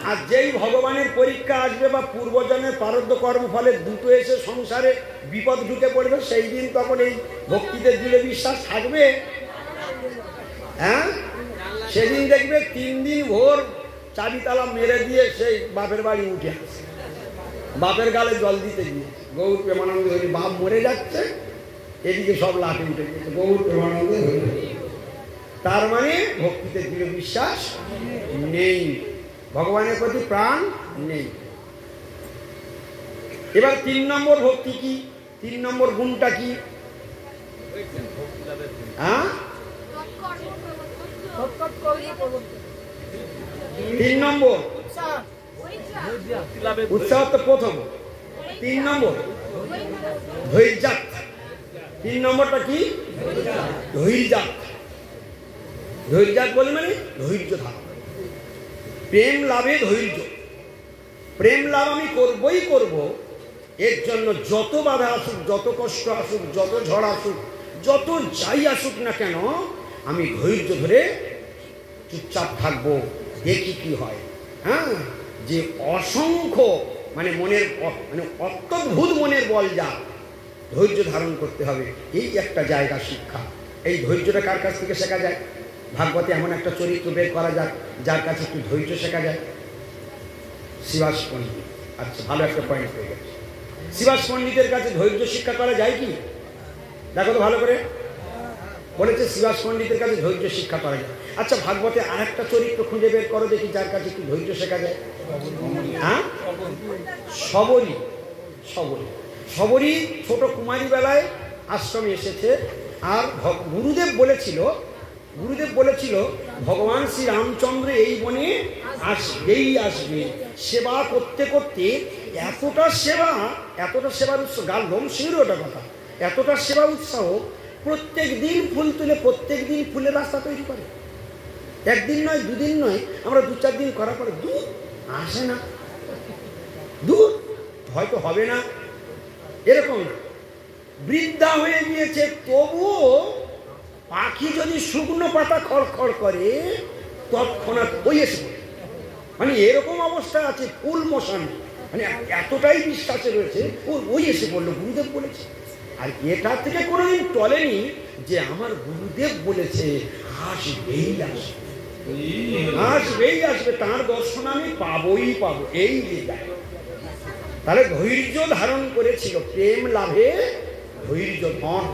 আর যেই ভগবানের পরীক্ষা আসবে বা পূর্বজনের প্রারব্ধ কর্মফলের দুটো এসে সংসারে বিপদ ঢুকে পড়বে, সেই দিন তখন এই ভক্তিতে দৃঢ় বিশ্বাস থাকবে। হ্যাঁ, সেদিন দেখবে 3 দিন ভোর চাবি তালা মেরে দিয়ে সেই বাপের বাড়ি উঠে আসছে, বাপের গালে জল দিতে গিয়ে। গৌর প্রেমানন্দ হরি, বাপ মরে যাচ্ছে, এদিকে সব লাঠি উঠে গেছে। গৌর প্রেমানন্দ হরি। তার মানে ভক্তিতে দৃঢ় বিশ্বাস নেই, ভগবানের প্রতি প্রাণ নেই। এবার 3 নম্বর ভক্তি কি? 3 নম্বর গুণটা কি? হ্যাঁ, তিন নম্বর উৎসাহ তো প্রথম। তিন নম্বর ধৈর্যাত। তিন নম্বরটা কি? ধৈর্যাত। ধৈর্যাত বলে মানে ধৈর্য ধারণ। প্রেম লাভে ধৈর্য। প্রেম লাভ আমি করবই করব, এর জন্য যত বাধা আসুক, যত কষ্ট আসুক, যত ঝড় আসুক, যত যাই আসুক না কেন, আমি ধৈর্য ধরে চুপচাপ থাকবো, দেখি কি হয়। হ্যাঁ, যে অসংখ্য মানে মনের মানে অত্যদ্ভুত মনের বল যা, ধৈর্য ধারণ করতে হবে, এই একটা জায়গা শিক্ষা। এই ধৈর্যটা কার কাছ থেকে শেখা যায়? ভাগবতে এমন একটা চরিত্র বের করা যাক যার কাছে একটু ধৈর্য শেখা যায়। শিবাস পণ্ডিত। আচ্ছা, ভালো একটা পয়েন্ট হয়ে গেছে। শিবাস পণ্ডিতের কাছে ধৈর্য শিক্ষা করা যায় কি? দেখো তো ভালো করে। বলেছে শিবাস পণ্ডিতের কাছে ধৈর্য শিক্ষা করা যায়। আচ্ছা, ভাগবতে আর একটা চরিত্র খুঁজে বের করো দেখি যার কাছে একটু ধৈর্য শেখা যায়। হ্যাঁ, শবরী। শবরী। শবরী ছোট কুমারী বেলায় আশ্রমে এসেছে, আর গুরুদেব বলেছিল ভগবান শ্রী রামচন্দ্র এই বনে আসবে। সেবা করতে করতে এতটা সেবার উৎসাহ, গাল লোম শিউরে ওটা কথা, এতটা সেবা উৎসাহ, প্রত্যেক দিন ফুল তুলে প্রত্যেক দিন ফুলের রাস্তা তৈরি করে। একদিন নয়, দুদিন নয়, আমরা 2-4 দিন করার পরে দূর আসে না, দূর হয়তো হবে না, এরকম না। বৃদ্ধা হয়ে গিয়েছে, তবুও পাখি যদি শুকনো পাতা খড়খড় করে তৎক্ষণাৎ ওই এসে পড়ে। মানে এরকম অবস্থা আছে, ফুল মশান, মানে এতটাই বিশ্বাসে রয়েছে, ওই এসে পড়লো, গুরুদেব বলেছে। আর এটা থেকে কোনোদিন টলেনি যে আমার গুরুদেব বলেছে আসবেই আসবে, তার দর্শন আমি পাবোই পাবো, এই জায়গায়। তাহলে ধৈর্য ধারণ করেছিল। প্রেম লাভে ধৈর্য ধন।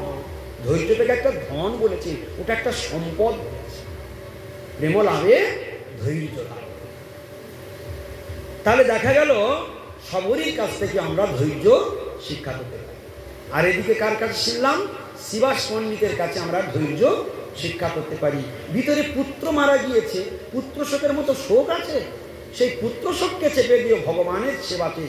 ধৈর্যটাকে একটা ধন বলেছে, ওটা একটা সম্পদ। প্রেম লাভে ধৈর্য ধারণ। তাহলে দেখা গেল সবরই কাছ থেকে আমরা ধৈর্য শিক্ষা করতে পারি। আর এদিকে কার কাছে শিখলাম? শিবাস পণ্ডিতের কাছে আমরা ধৈর্য শিক্ষা করতে পারি। ভিতরে পুত্র মারা গিয়েছে, পুত্র শোকের মতো শোক আছে, সেই পুত্র শোককে চেপে দিয়ে ভগবানের সেবাতে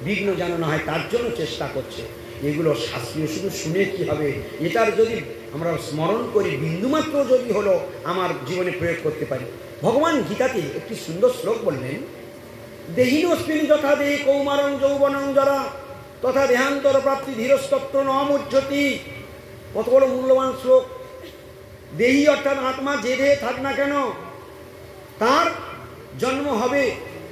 বিঘ্ন যেন না হয় তার জন্য চেষ্টা করছে। এগুলো শাস্ত্রীয় শুধু শুনে কি হবে, এটার যদি আমরা স্মরণ করি, বিন্দুমাত্র যদি হলো আমার জীবনে প্রয়োগ করতে পারি। ভগবান গীতাতে একটি সুন্দর শ্লোক বললেন, দেহিনস্মিন যথা দেহি কৌমারং যৌবনং জরা তথা দেহান্তর প্রাপ্তি ধীরস্তত্র নমুজ্জতি। কত বড় মূল্যবান শ্লোক। দেহি অর্থাৎ আত্মা যে দেহে থাক না কেন, তার জন্ম হবে,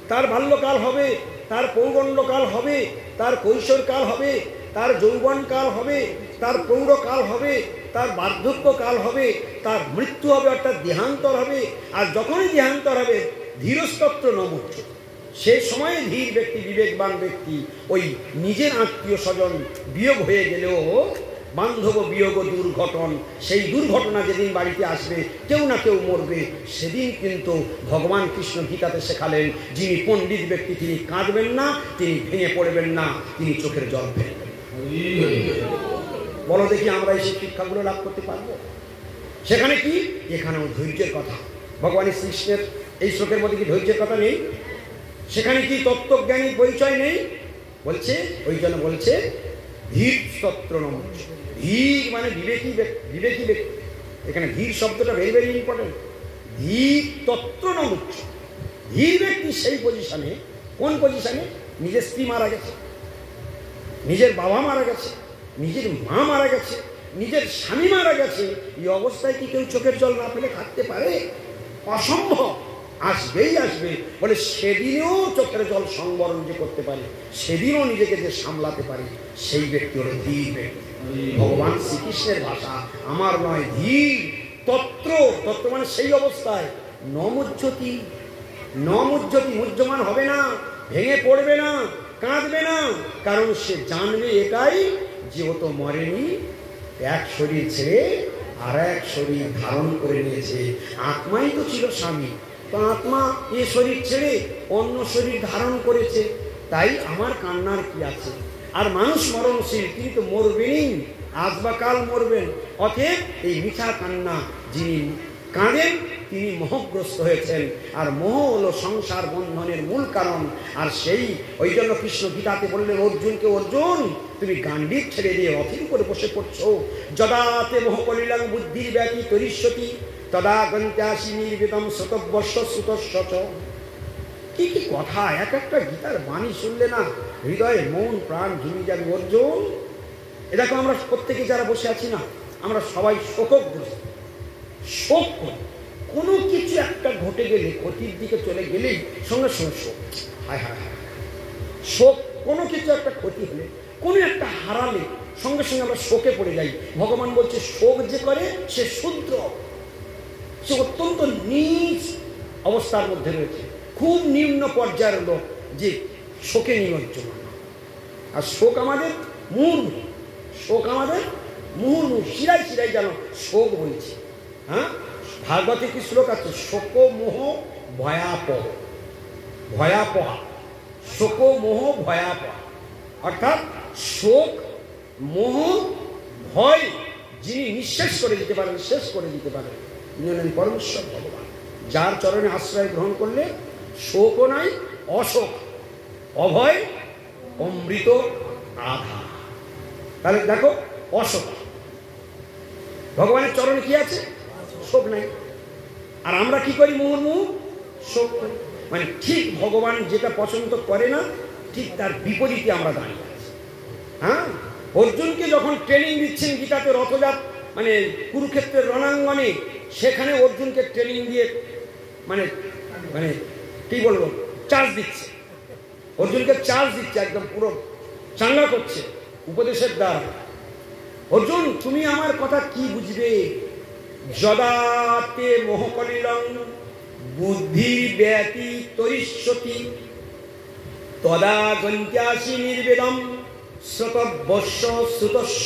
তার বাল্যকাল হবে, তার পৌগণ্ডকাল হবে, তার কৈশোরকাল হবে, তার যৌবনকাল হবে, তার প্রৌঢ়কাল হবে, তার বার্ধক্যকাল হবে, তার মৃত্যু হবে অর্থাৎ দেহান্তর হবে। আর যখনই দেহান্তর হবে ধীরস্তত্র নমুচ্চ, সেই সময়ে ধীর ব্যক্তি, বিবেকবান ব্যক্তি ওই নিজের আত্মীয় স্বজন বিয়োগ হয়ে গেলেও বান্ধব বিয়োগ দুর্ঘটন, সেই দুর্ঘটনা যেদিন বাড়িতে আসবে কেউ না কেউ মরবে, সেদিন কিন্তু ভগবান কৃষ্ণ গীতাতে শেখালেন, যিনি পণ্ডিত ব্যক্তি তিনি কাঁদবেন না, তিনি ভেঙে পড়বেন না, তিনি চোখের জল ফেলবেন। বলো দেখি আমরা এই শিক্ষাগুলো লাভ করতে পারবো? সেখানে কি? এখানেও ধৈর্যের কথা। ভগবান শ্রীকৃষ্ণের এই শ্লোকের মধ্যে কি ধৈর্যের কথা নেই? সেখানে কি তত্ত্বজ্ঞানীর পরিচয় নেই? বলছে, ওই জন্য বলছে ধীর স্তত্র নমুচ। ধীর মানে বিবেকী ব্যক্তি। এখানে ধীর শব্দটা ভেরি ভেরি ইম্পর্টেন্ট। ধীর তত্ত্র নমুচ। ধীর ব্যক্তি সেই পজিশনে, কোন পজিশনে? নিজের স্ত্রী মারা গেছে, নিজের বাবা মারা গেছে, নিজের মা মারা গেছে, নিজের স্বামী মারা গেছে, এই অবস্থায় কি কেউ চোখের জল না ফেলে থাকতে পারে? অসম্ভব। আসবেই আসবে। বলে সেদিনও চোখের জল সংবরণ যে করতে পারে, সেদিনও নিজেকে যে সামলাতে পারে, সেই ব্যক্তি হলো ধীর ব্যক্তি। ভগবান শ্রীকৃষ্ণের ভাষা আমার নয়, ধীর তত্ত্ব। তত্ত্ব মানে সেই অবস্থায় নমুজ্জতি। নমুজ্জতি, মুহ্যমান হবে না, ভেঙে পড়বে না, কাঁদবে না, কারণ সে জানবে এটাই যে ও তো মরেনি, এক শরীর ছেড়ে আর এক শরীর ধারণ করে নিয়েছে। আত্মাই তো ছিল স্বামী, তো আত্মা এ শরীর ছেড়ে অন্য শরীর ধারণ করেছে, তাই আমার কান্নার কি আছে? আর মানুষ মরণশীল, তিনি তো মরবেনই, আজ বা কাল মরবেন। অতএব এই মিঠা কান্না যিনি কাঁদেন তিনি মোহগ্রস্ত হয়েছেন। আর মোহ হলো সংসার বন্ধনের মূল কারণ। আর সেই ওই জন্য কৃষ্ণ গীতাতে বললেন অর্জুনকে, অর্জুন তুমি গান্ডীব ছেড়ে দিয়ে রথের উপরে বসে পড়ছো। যদাতে মোহ কলিলাং বুদ্ধির ব্যাপী তরিষ্যতি তদা গন্ত্যাসি নির্বেদম শতবর্ষ সুতস্য। কি কি কথা! এক একটা গীতার বাণী শুনলে না হৃদয়ে মন প্রাণ জুড়ে যাবে। অর্জুন, এ দেখো আমরা প্রত্যেকে যারা বসে আছি না, আমরা সবাই শোকগ্রস্ত, শোক করি। কোনো কিছু একটা ঘটে গেলে, ক্ষতির দিকে চলে গেলেই সঙ্গে সঙ্গে শোক। হায় হায় হায়, শোক। কোনো কিছু একটা ক্ষতি হলে, কোনো একটা হারালে সঙ্গে সঙ্গে আমরা শোকে পড়ে যাই। ভগবান বলছে শোক যে করে সে শূদ্র, সে অত্যন্ত নীচ অবস্থার মধ্যে রয়েছে, খুব নিম্ন পর্যায়ের লোক যে শোকে নিমজ্জন। আর শোক আমাদের মুহুর্মুহু, শোক আমাদের মুহুর্মুহু, শিরায় শিরায় যেন শোক বলছে। হ্যাঁ, ভাগবতে কি শ্লোক আছে? শোক মোহ ভয়াপহ, ভয়াপহ, শোক মোহ ভয়াপহ। অর্থাৎ শোক, মোহ, ভয় যিনি নিঃশেষ করে দিতে পারেন, শেষ করে দিতে পারেন, তিনি হলেন পরমেশ্বর ভগবান। যার চরণে আশ্রয় গ্রহণ করলে শোকও নাই, অশোক, অভয়, অমৃত আধার। তাহলে দেখো, অশোক, ভগবানের চরণে কি আছে? শোক নাই। আর আমরা কি করি? মুহুর্মুহু শোক করি। মানে ঠিক ভগবান যেটা পছন্দ করে না, ঠিক তার বিপরীতে আমরা দাঁড়িয়ে আছি। হ্যাঁ, অর্জুনকে যখন ট্রেনিং দিচ্ছেন গীতাতে, রথযাত মানে কুরুক্ষেত্রের রণাঙ্গনে, সেখানে অর্জুনকে ট্রেনিং দিয়ে মানে মানে কি বলবো, চার্জ দিচ্ছে, অর্জুনকে চার্জ দিচ্ছে, একদম পুরো চাঙ্গা করছে উপদেশের দ্বারা। অর্জুন, তুমি আমার কথা কি বুঝবে? যদাতে মোহকলিলং বুদ্ধি ব্যাতি তরিষ্যতি তদা গন্ত্যাসি নির্বেদম শতবর্ষ সুতস্য।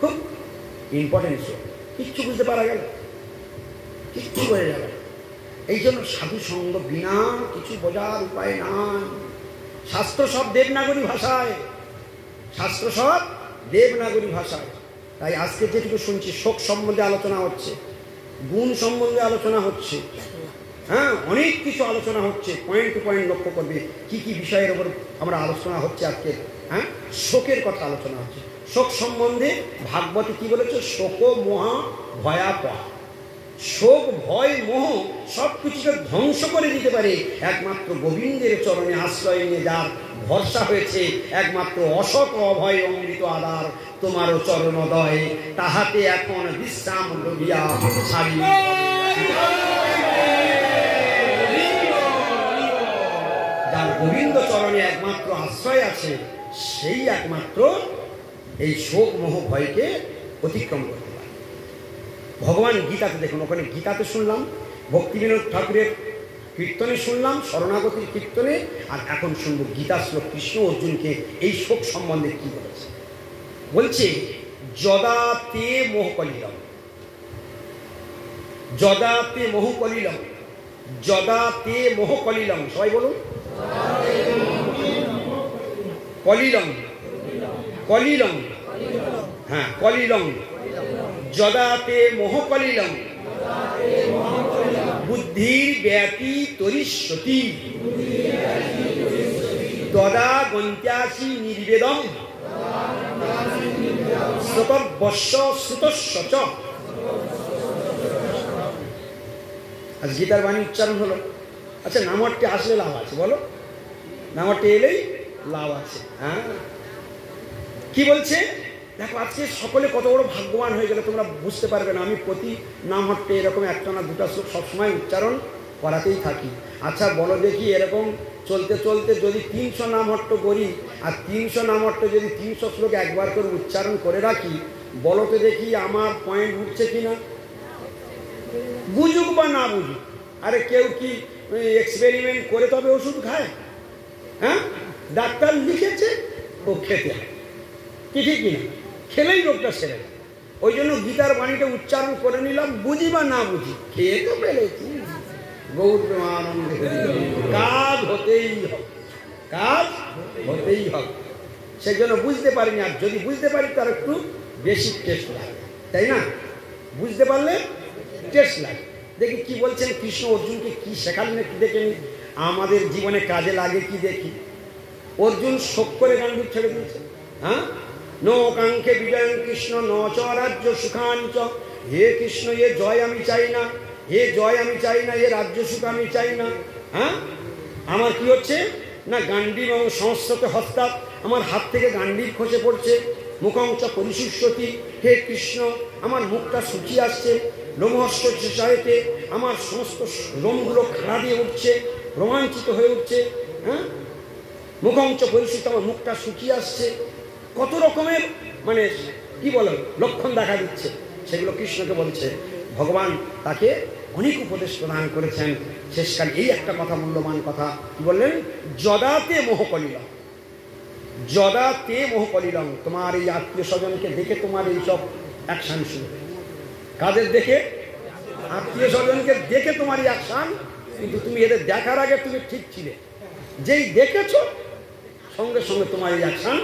খুব ইম্পর্টেন্ট। কিচ্ছু বুঝতে পারা গেল, কিচ্ছু বোঝা গেল। এই জন্য সাধু সঙ্গ বিনা কিছু বোঝার উপায় নাই। শাস্ত্র সব দেবনাগরী ভাষায়, শাস্ত্র সব দেবনাগরী ভাষায়। তাই আজকে যেটুকু শুনছি, শোক সম্বন্ধে আলোচনা হচ্ছে, গুণ সম্বন্ধে আলোচনা হচ্ছে, হ্যাঁ অনেক কিছু আলোচনা হচ্ছে। পয়েন্ট টু পয়েন্ট লক্ষ্য করবে কি কি বিষয়ের উপর আমরা আলোচনা হচ্ছে আজকে। হ্যাঁ, শোকের কথা আলোচনা হচ্ছে। শোক সম্বন্ধে ভাগবতে কি বলেছে? শোক মহা ভয়াপহ। শোক, ভয়, মোহ সব কিছুকে ধ্বংস করে দিতে পারে একমাত্র গোবিন্দের চরণে আশ্রয় নিয়ে যার ভরসা হয়েছে। একমাত্র অশোক অভয় অমৃত আধার তোমারও চরণোদয়, তাহাতে এখন বিশ্রাম লভিয়া ছাড়ি। যার গোবিন্দ চরণে একমাত্র আশ্রয় আছে, সেই একমাত্র এই শোক মোহ ভয়কে অতিক্রম করতে পারে। ভগবান গীতাতে দেখুন, ওখানে গীতাতে শুনলাম, ভক্তিবিনোদ ঠাকুরের কীর্তনে শুনলাম, শরণাগতির কীর্তনে, আর এখন শুনব গীতা শ্লোক কৃষ্ণ অর্জুনকে এই শোক সম্বন্ধে কি বলেছে। বলছে যদাতে মোহ কলিলম, যদাতে মোহ কলিলম, যদাতে মোহ কলিলম। সবাই বলুন কলিলম, কলিলম, হ্যাঁ কলিলম। যদাতে মোহ কলিলম বুদ্ধির ব্যাপী তরিষ্যতি তদা গন্ত্যাসি নির্বেদম শতবর্ষ সুতস্য। আজ গীতার বাণী উচ্চারণ হলো। আচ্ছা, নামটি আসলে লাভ আছে? বলো, নামটি এলেই লাভ আছে। হ্যাঁ, কি বলছে দেখো, আজকে সকলে কত বড় ভাগ্যবান হয়ে গেলে তোমরা বুঝতে পারবে না। আমি প্রতি নামহট্টে এরকম একটা না দুটা শ্লোক সবসময় উচ্চারণ করাতেই থাকি। আচ্ছা বলো দেখি, এরকম চলতে চলতে যদি 300 নামহট্ট করি, আর 300 নামহট্ট যদি 300 শ্লোক একবার করে উচ্চারণ করে রাখি, বলো তো দেখি আমার পয়েন্ট উঠছে কিনা। বুঝুক বা না বুঝুক, আরে কেউ কি এক্সপেরিমেন্ট করে তবে ওষুধ খায়? হ্যাঁ, ডাক্তার লিখেছে ও খেতে হয়, কি ঠিক কিনা? খেলেই রোগটা সেরে যায়। ওই জন্য গীতার বাণীটা উচ্চারণ করে নিলাম, বুঝি বা না বুঝি, খেয়ে তো পেরেছি। গৌর প্রেমানন্দে কাজ হতেই হবে, কাজ হতেই হবে। সেই জন্য বুঝতে পারিনি, আর যদি বুঝতে পারি তার একটু বেশি টেস্ট লাগে, তাই না? বুঝতে পারলে টেস্ট লাগে। দেখি কি বলছেন কৃষ্ণ অর্জুনকে কি শেখালেন একটু দেখে নি, আমাদের জীবনে কাজে লাগে কি দেখি। অর্জুন শোক করে গান্ডীব ছেড়ে দিয়েছে। হ্যাঁ, নো কাঙ্ক্ষে বিজয় কৃষ্ণ ন চ রাজ্য সুখাঞ্চ। হে কৃষ্ণ, এ জয় আমি চাই না, হে জয় আমি চাই না, এ রাজ্য সুখ আমি চাই না। হ্যাঁ, আমার কি হচ্ছে না, গান্ডীব এবং সংস্কৃত হস্তাৎ, আমার হাত থেকে গান্ডীব খসে পড়ছে। মুখংচ পরিশুষ্যতি, হে কৃষ্ণ আমার মুখটা শুকিয়ে আসছে। লোমহস্য চাইতে আমার সমস্ত লোমগুলো খাড়া দিয়ে উঠছে, রোমাঞ্চিত হয়ে উঠছে। হ্যাঁ, মুখংচ পরিশুদ্ধ, আমার মুখটা শুকিয়ে আসছে। কত রকমের মানে কি বলো লক্ষণ দেখা দিচ্ছে, সেগুলো কৃষ্ণকে বলছে। ভগবান তাকে অনেক উপদেশ প্রদান করেছেন। শেষকালে এই একটা কথা, মূল্যবান কথা কি বললেন, যদাতে মোহ কলিলম, যদাতে মোহ কলিলম। তোমার এই আত্মীয় স্বজনকে দেখে তোমার এই সব অ্যাকশান শুরু। কাদের দেখে? আত্মীয় স্বজনকে দেখে তোমার এই অ্যাকশান। কিন্তু তুমি এদের দেখার আগে তুমি ঠিক ছিলে, যেই দেখেছ সঙ্গে সঙ্গে তোমার এই অ্যাকশান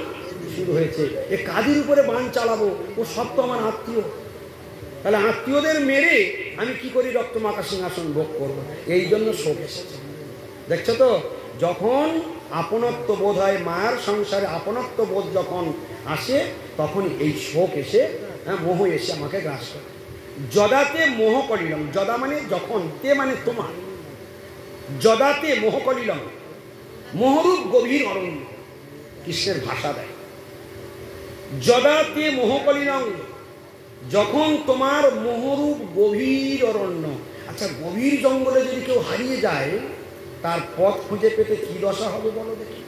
শুরু হয়েছে। এ কাদের উপরে বান চালাবো, ও সব তো আমার আত্মীয়। তাহলে আত্মীয়দের মেরে আমি কি করি রক্তমাখা সিংহাসন ভোগ করবো। এই জন্য শোক এসেছে। দেখছো তো, যখন আপনত্ব বোধ হয়, মায়ের সংসারে আপনত্ব বোধ যখন আসে, তখন এই শোক এসে, মোহ এসে আমাকে গ্রাস করে। যদাতে মোহ করিলাম, যদা মানে যখন, তে মানে তোমার, যদাতে মোহ করিলাম, মোহরূপ গভীর অরণ্য, কৃষ্ণের ভাষা দেয়। যদাতে মোহ করিলাম, যখন তোমার মোহরূপ গভীর অরণ্য। আচ্ছা, গভীর জঙ্গলে যদি কেউ হারিয়ে যায়, তার পথ খুঁজে পেতে কি দশা হবে বলো দেখি।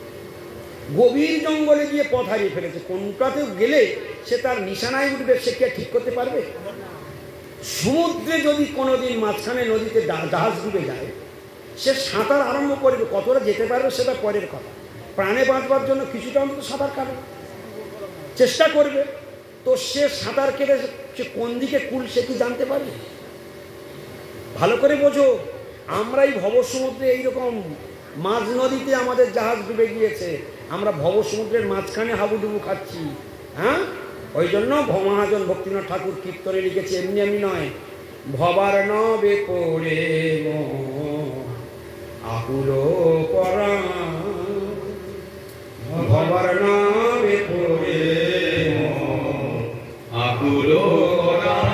গভীর জঙ্গলে গিয়ে পথ হারিয়ে ফেলেছে, কোনটাতেও গেলে সে তার নিশানায় উঠবে, সে কে ঠিক করতে পারবে? সমুদ্রে যদি কোনোদিন মাঝখানে নদীতে জাহাজ ডুবে যায়, সে সাঁতার আরম্ভ করবে, কতটা যেতে পারবে সেটা পরের কথা। প্রাণে বাঁচবার জন্য কিছুটা অন্তত সাঁতার কাটবে, চেষ্টা করবে। তো সে সাঁতার কেটে সে কোন দিকে কুল সে কি জানতে পারবে? ভালো করে বোঝো, আমরা এই ভবসমুদ্রে এইরকম মাঝ নদীতে আমাদের জাহাজ ডুবে গিয়েছে, আমরা ভবসমুদ্রের মাঝখানে হাবুডুবু খাচ্ছি। হ্যাঁ, ওই জন্য মহাজন ভক্তিনাথ ঠাকুর কীর্তনে লিখেছে, এমনি এমনি নয়, ভবার নবে পড়ে আকুল পরাণ, ভবার নবে পড়ে আকুল পরাণ।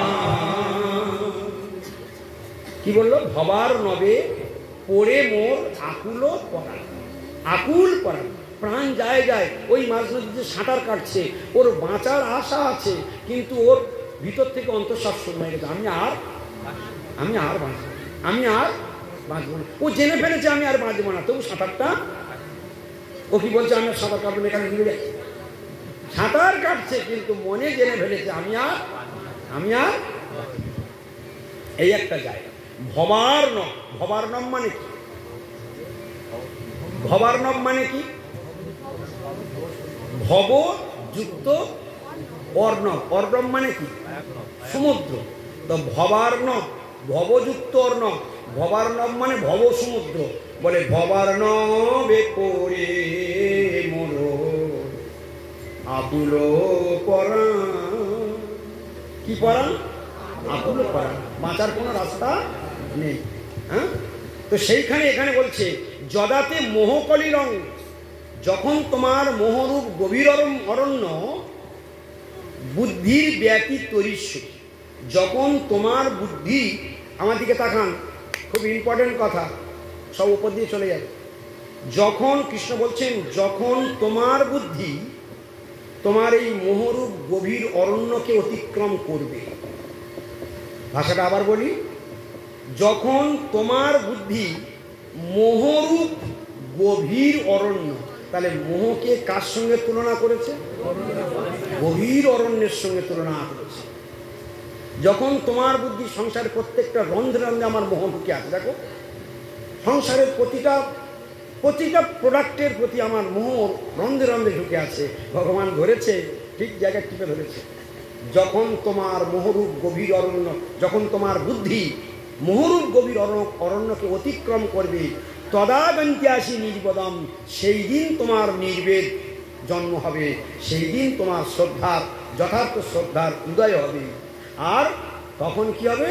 কি বললো? ভবার নবে পড়ে মোর আকুল পরাণ, আকুল পরাণ, প্রাণ যায় যায়। ওই মাঝ নদীতে সাঁতার কাটছে, ওর বাঁচার আশা আছে, কিন্তু ওর ভিতর থেকে অন্তঃশ্বাস শুরু হয়ে গেছে, আমি আর বাঁচব, আমি আর বাঁচব না। ও জেনে ফেলেছে আমি আর বাঁচবো না, তবু সাঁতারটা, ও কি বলছে, আমি আর সাঁতার কাটবো, এখানে ডুবে যাচ্ছি। সাঁতার কাটছে কিন্তু মনে জেনে ফেলেছে আমি আর এই একটা জায়গা। ভবার্ণব, ভবার্ণব মানে কি? ভবার্ণব মানে কি? ভব যুক্ত অর্ণব, অর্ণব মানে কি? সমুদ্র। তো ভবার্ণব, ভবযুক্ত অর্ণব, ভবার্ণব মানে ভব সমুদ্র। বলে ভবার্ণবে পড়ে মোর আকুল পরাণ। কি পরাণ? আকুল পরাণ, বাঁচার কোনো রাস্তা নেই। হ্যাঁ, তো সেইখানে এখানে বলছে যদাতে মোহকলি রং, যখন তোমার মোহরূপ গভীর অরণ্য বুদ্ধির ব্যাতি তরিষ্য, যখন তোমার বুদ্ধি, আমার দিকে তাকান, খুব ইম্পর্টেন্ট কথা, সব উপর দিয়ে চলে যাবে। যখন কৃষ্ণ বলছেন, যখন তোমার বুদ্ধি তোমার এই মোহরূপ গভীর অরণ্যকে অতিক্রম করবে। ভাষাটা আবার বলি, যখন তোমার বুদ্ধি মোহরূপ গভীর অরণ্য, তাহলে মোহকে কার সঙ্গে তুলনা করেছে? গভীর অরণ্যের সঙ্গে তুলনা করেছে। যখন তোমার বুদ্ধি, সংসারের প্রত্যেকটা রন্ধ্রে রন্ধ্রে আমার মোহ ঢুকে আছে। দেখো, সংসারের প্রতিটা প্রোডাক্টের প্রতি আমার মোহ রন্ধ্রে রন্ধ্রে ঢুকে আছে। ভগবান ধরেছে, ঠিক জায়গায় টিপে ধরেছে। যখন তোমার মোহরূপ গভীর অরণ্য, যখন তোমার বুদ্ধি মোহরূপ গভীর অরণ্যকে অতিক্রম করবে, তদাগন্তি আসি নির্বদম, সেই দিন তোমার নির্বেদ জন্ম হবে, সেই দিন তোমার শ্রদ্ধার, যথার্থ শ্রদ্ধার উদয় হবে। আর তখন কি হবে?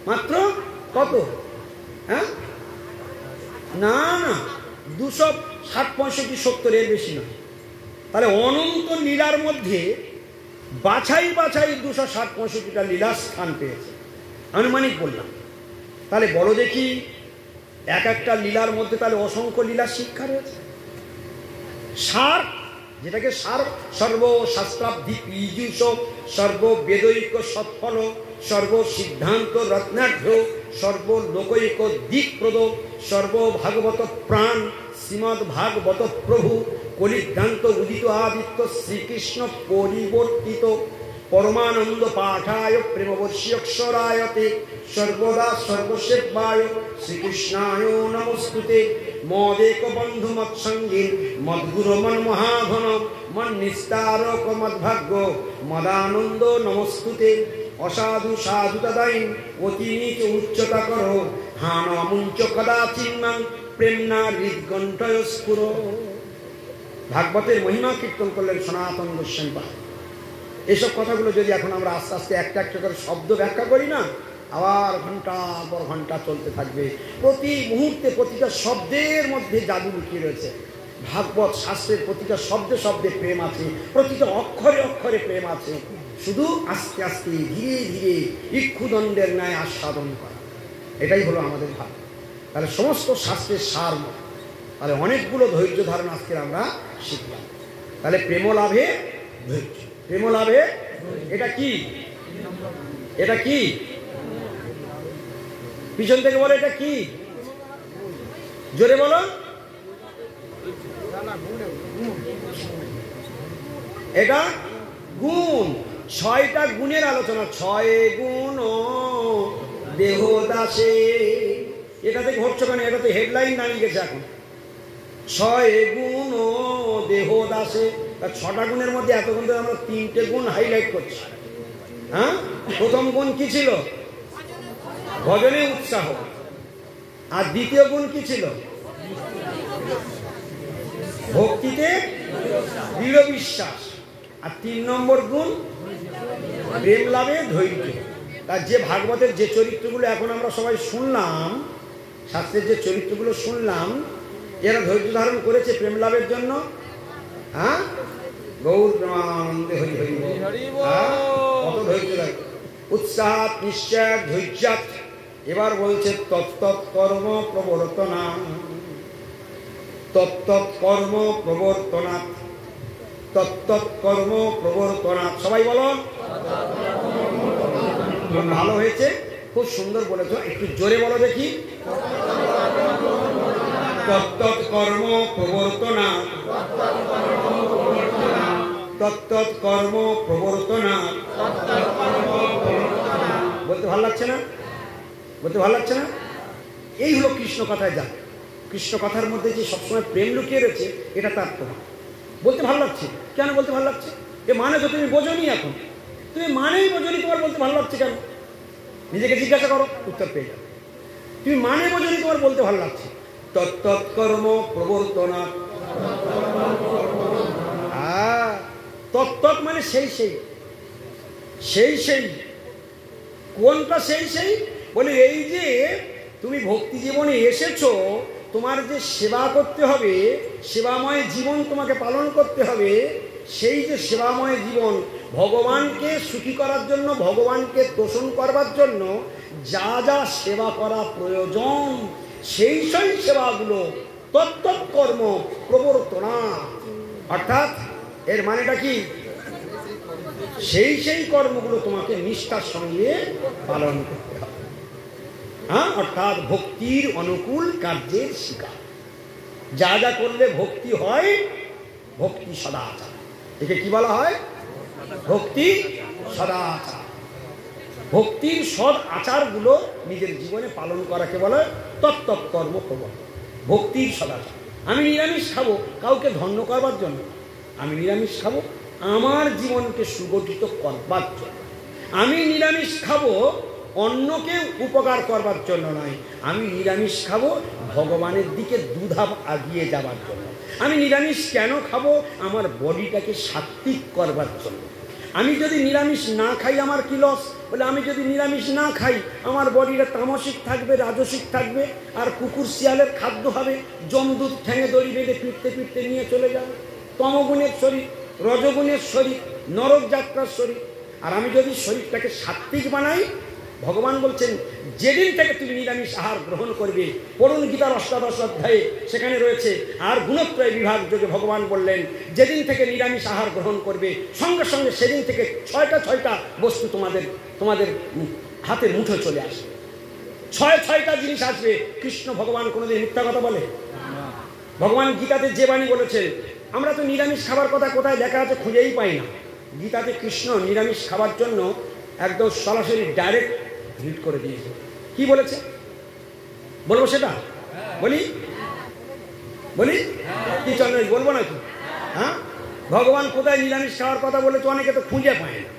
মাত্র কত? হ্যাঁ, না না, 260-65-70, এর বেশি না। তাহলে অনন্ত লীলার মধ্যে বাছাই বাছাই 260-65টা লীলা স্থান পেয়েছে, আনুমানিক বললাম। তাহলে বলো দেখি, এক একটা লীলার মধ্যে তাহলে অসংখ্য লীলার শিক্ষা রয়েছে। সার, যেটাকে সার, সর্বশাস্ত্রাব্ধি পীযুষ, সর্ববেদৈক সৎফল, সর্বসিদ্ধান্ত রত্নাঢ্য, সর্বলোকৈক দিকপ্রদ, সর্বভাগবত প্রাণ, শ্রীমদ্ ভাগবত প্রভু, কলিদ্রান্ত উদিত আদিত্য শ্রীকৃষ্ণ পরিবর্তিত, পরমানন্দ পাঠায় প্রেমবর্ষীয়ক্ষরায়তে, সর্বদা সর্বসেব্যায় শ্রীকৃষ্ণায় নমস্তুতে, মদেক বন্ধু মৎসঙ্গী মদ্গুরু মন্মহাধন, মন্নিস্তারক মদ্ভাগ্য মদানন্দ নমস্তুতে, অসাধু সাধু তদাইন অতি নীচ উচ্চতা করো, হান মুঞ্চ কদাচিন্মাং প্রেমনা হৃদকণ্ঠয় স্ফুর। ভাগবতের মহিমা কীর্তন করলেন সনাতন গোস্বামী। এসব কথাগুলো যদি এখন আমরা আস্তে আস্তে একটা একটা করে শব্দ ব্যাখ্যা করি না, আবার ঘন্টার পর ঘন্টা চলতে থাকবে। প্রতি মুহূর্তে প্রতিটা শব্দের মধ্যে জাদু লুকিয়ে রয়েছে। ভাগবত শাস্ত্রের প্রতিটা শব্দে শব্দে প্রেম আছে, প্রতিটা অক্ষরে অক্ষরে প্রেম আছে। শুধু আস্তে আস্তে ধীরে ধীরে ইক্ষুদণ্ডের ন্যায় আস্বাদন করা, এটাই হলো আমাদের ভাব। তাহলে সমস্ত শাস্ত্রের সার, তাহলে অনেকগুলো ধৈর্য ধারণ আজকে আমরা শিখলাম। তাহলে প্রেম লাভে ধৈর্য, প্রেম লাভে, এটা কি? এটা কি? পিছন থেকে বলো, এটা কি? জোরে বলো। এটা গুণ, 6টা গুণের আলোচনা। 6 গুণ দেহদাসে, এটা থেকে ঘটছো কেন? এটা তো হেডলাইন দাঁড়িয়ে গেছে এখন। 6 গুণ দেহদাসে, 6টা গুণের মধ্যে এতক্ষণ ধরে আমরা 3টে গুণ হাইলাইট করছি। হ্যাঁ, প্রথম গুণ কি ছিল? ভজনে উৎসাহ। আর দ্বিতীয় গুণ কি ছিল? ভক্তিতে দৃঢ় বিশ্বাস। আর 3 নম্বর গুণ প্রেম লাভে ধৈর্য। তার যে ভাগবতের যে চরিত্রগুলো এখন আমরা সবাই শুনলাম, শাস্ত্রের যে চরিত্রগুলো শুনলাম, এরা ধৈর্য ধারণ করেছে প্রেম লাভের জন্য। হ্যাঁ, গৌর প্রেমানন্দে হরি হরি, কত ধৈর্য লাগে, উৎসাহাত নিশ্চয় ধৈর্যাত। এবার বলছে তত্তৎ কর্ম প্রবর্তনা, তত্তৎ কর্ম প্রবর্তনাৎ, তত্তৎ কর্ম প্রবর্তনাৎ। সবাই বলো। ভালো হয়েছে, খুব সুন্দর বলেছ, একটু জোরে বলো দেখি। তত্তৎ কর্ম প্রবর্তনাৎ, তত্তৎ কর্ম প্রবর্তনাৎ। বলতে ভালো লাগছে না? বলতে ভালো লাগছে না? এই হলো কৃষ্ণ কথায় যা। কৃষ্ণ কথার মধ্যে যে সবসময় প্রেম লুকিয়ে রয়েছে, এটা তার প্রভাব। বলতে ভালো লাগছে কেন? বলতে ভালো লাগছে, এ মানে তো তুমি বোঝনি। এখন তুমি মানেই বোঝনি, তোমার বলতে ভালো লাগছে কেন? নিজেকে জিজ্ঞাসা করো, উত্তর পেয়ে যাবে। তুমি মানে বোঝনি, তোমার বলতে ভালো লাগছে। তত্তৎ কর্ম প্রবর্তনা। তত্তৎ মানে সেই সেই, সেই সেই। কোনটা সেই সেই? বলে এই যে তুমি ভক্তি জীবনে এসেছো, তোমার যে সেবা করতে হবে, সেবাময় জীবন তোমাকে পালন করতে হবে, সেই যে সেবাময় জীবন, ভগবানকে সুখী করার জন্য, ভগবানকে তোষণ করবার জন্য যা যা সেবা করা প্রয়োজন, সেই সেই সেবাগুলো তত্তৎ কর্ম প্রবর্তনা। অর্থাৎ এর মানেটা কি? সেই সেই কর্মগুলো তোমাকে নিষ্ঠার সঙ্গে পালন করতে হবে। হ্যাঁ, অর্থাৎ ভক্তির অনুকূল কার্যের শিকার। যা যা করলে ভক্তি হয়, ভক্তি সদাচার। একে কি বলা হয়? ভক্তি সদাচার। ভক্তির সদ আচারগুলো নিজের জীবনে পালন করাকে বলে তত্তৎ কর্ম প্রবর্তন। ভক্তির সদাচার। আমি নিরামিষ খাবো কাউকে ধন্য করবার জন্য, আমি নিরামিষ খাবো আমার জীবনকে সুগঠিত করবার জন্য। আমি নিরামিষ খাবো অন্যকে উপকার করবার জন্য নয়, আমি নিরামিষ খাবো ভগবানের দিকে দুধাপ এগিয়ে যাবার জন্য। আমি নিরামিষ কেন খাবো? আমার বডিটাকে সাত্ত্বিক করবার জন্য। আমি যদি নিরামিষ না খাই আমার কি লস? বলে আমি যদি নিরামিষ না খাই আমার বডিটা তামসিক থাকবে, রাজসিক থাকবে, আর কুকুর শিয়ালের খাদ্য হবে, জমদূত ঠ্যাঙে দড়ি বেঁধে পিটতে পিটতে নিয়ে চলে যাবে। তমগুণের শরীর, রজগুণের শরীর, নরক যাত্রার শরীর। আর আমি যদি শরীরটাকে সাত্ত্বিক বানাই, ভগবান বলছেন যেদিন থেকে তুমি নিরামিষ আহার গ্রহণ করবে, পড়ুন গীতার অষ্টাদশ অধ্যায়ে, সেখানে রয়েছে। আর গুণত্রয় বিভাগ যোগে ভগবান বললেন যেদিন থেকে নিরামিষ আহার গ্রহণ করবে, সঙ্গে সঙ্গে সেদিন থেকে ছয়টা বস্তু তোমাদের হাতের মুঠো চলে আসবে। ছয়টা জিনিস আসবে। কৃষ্ণ ভগবান কোনোদিন মিথ্যা কথা বলে? ভগবান গীতাতে যে বাণী বলেছেন, আমরা তো নিরামিষ খাবার কথা কোথায় লেখা আছে খুঁজেই পাই না। গীতাতে কৃষ্ণ নিরামিষ খাবার জন্য একদম সরাসরি ডাইরেক্ট হিট করে দিয়েছে। কি বলেছে বলবো সেটা? বলি কি চন্দ্র বলবো নাকি? হ্যাঁ, ভগবান কোথায় নিরামিষ খাওয়ার কথা বলেছে অনেকে তো খুঁজে পায় না।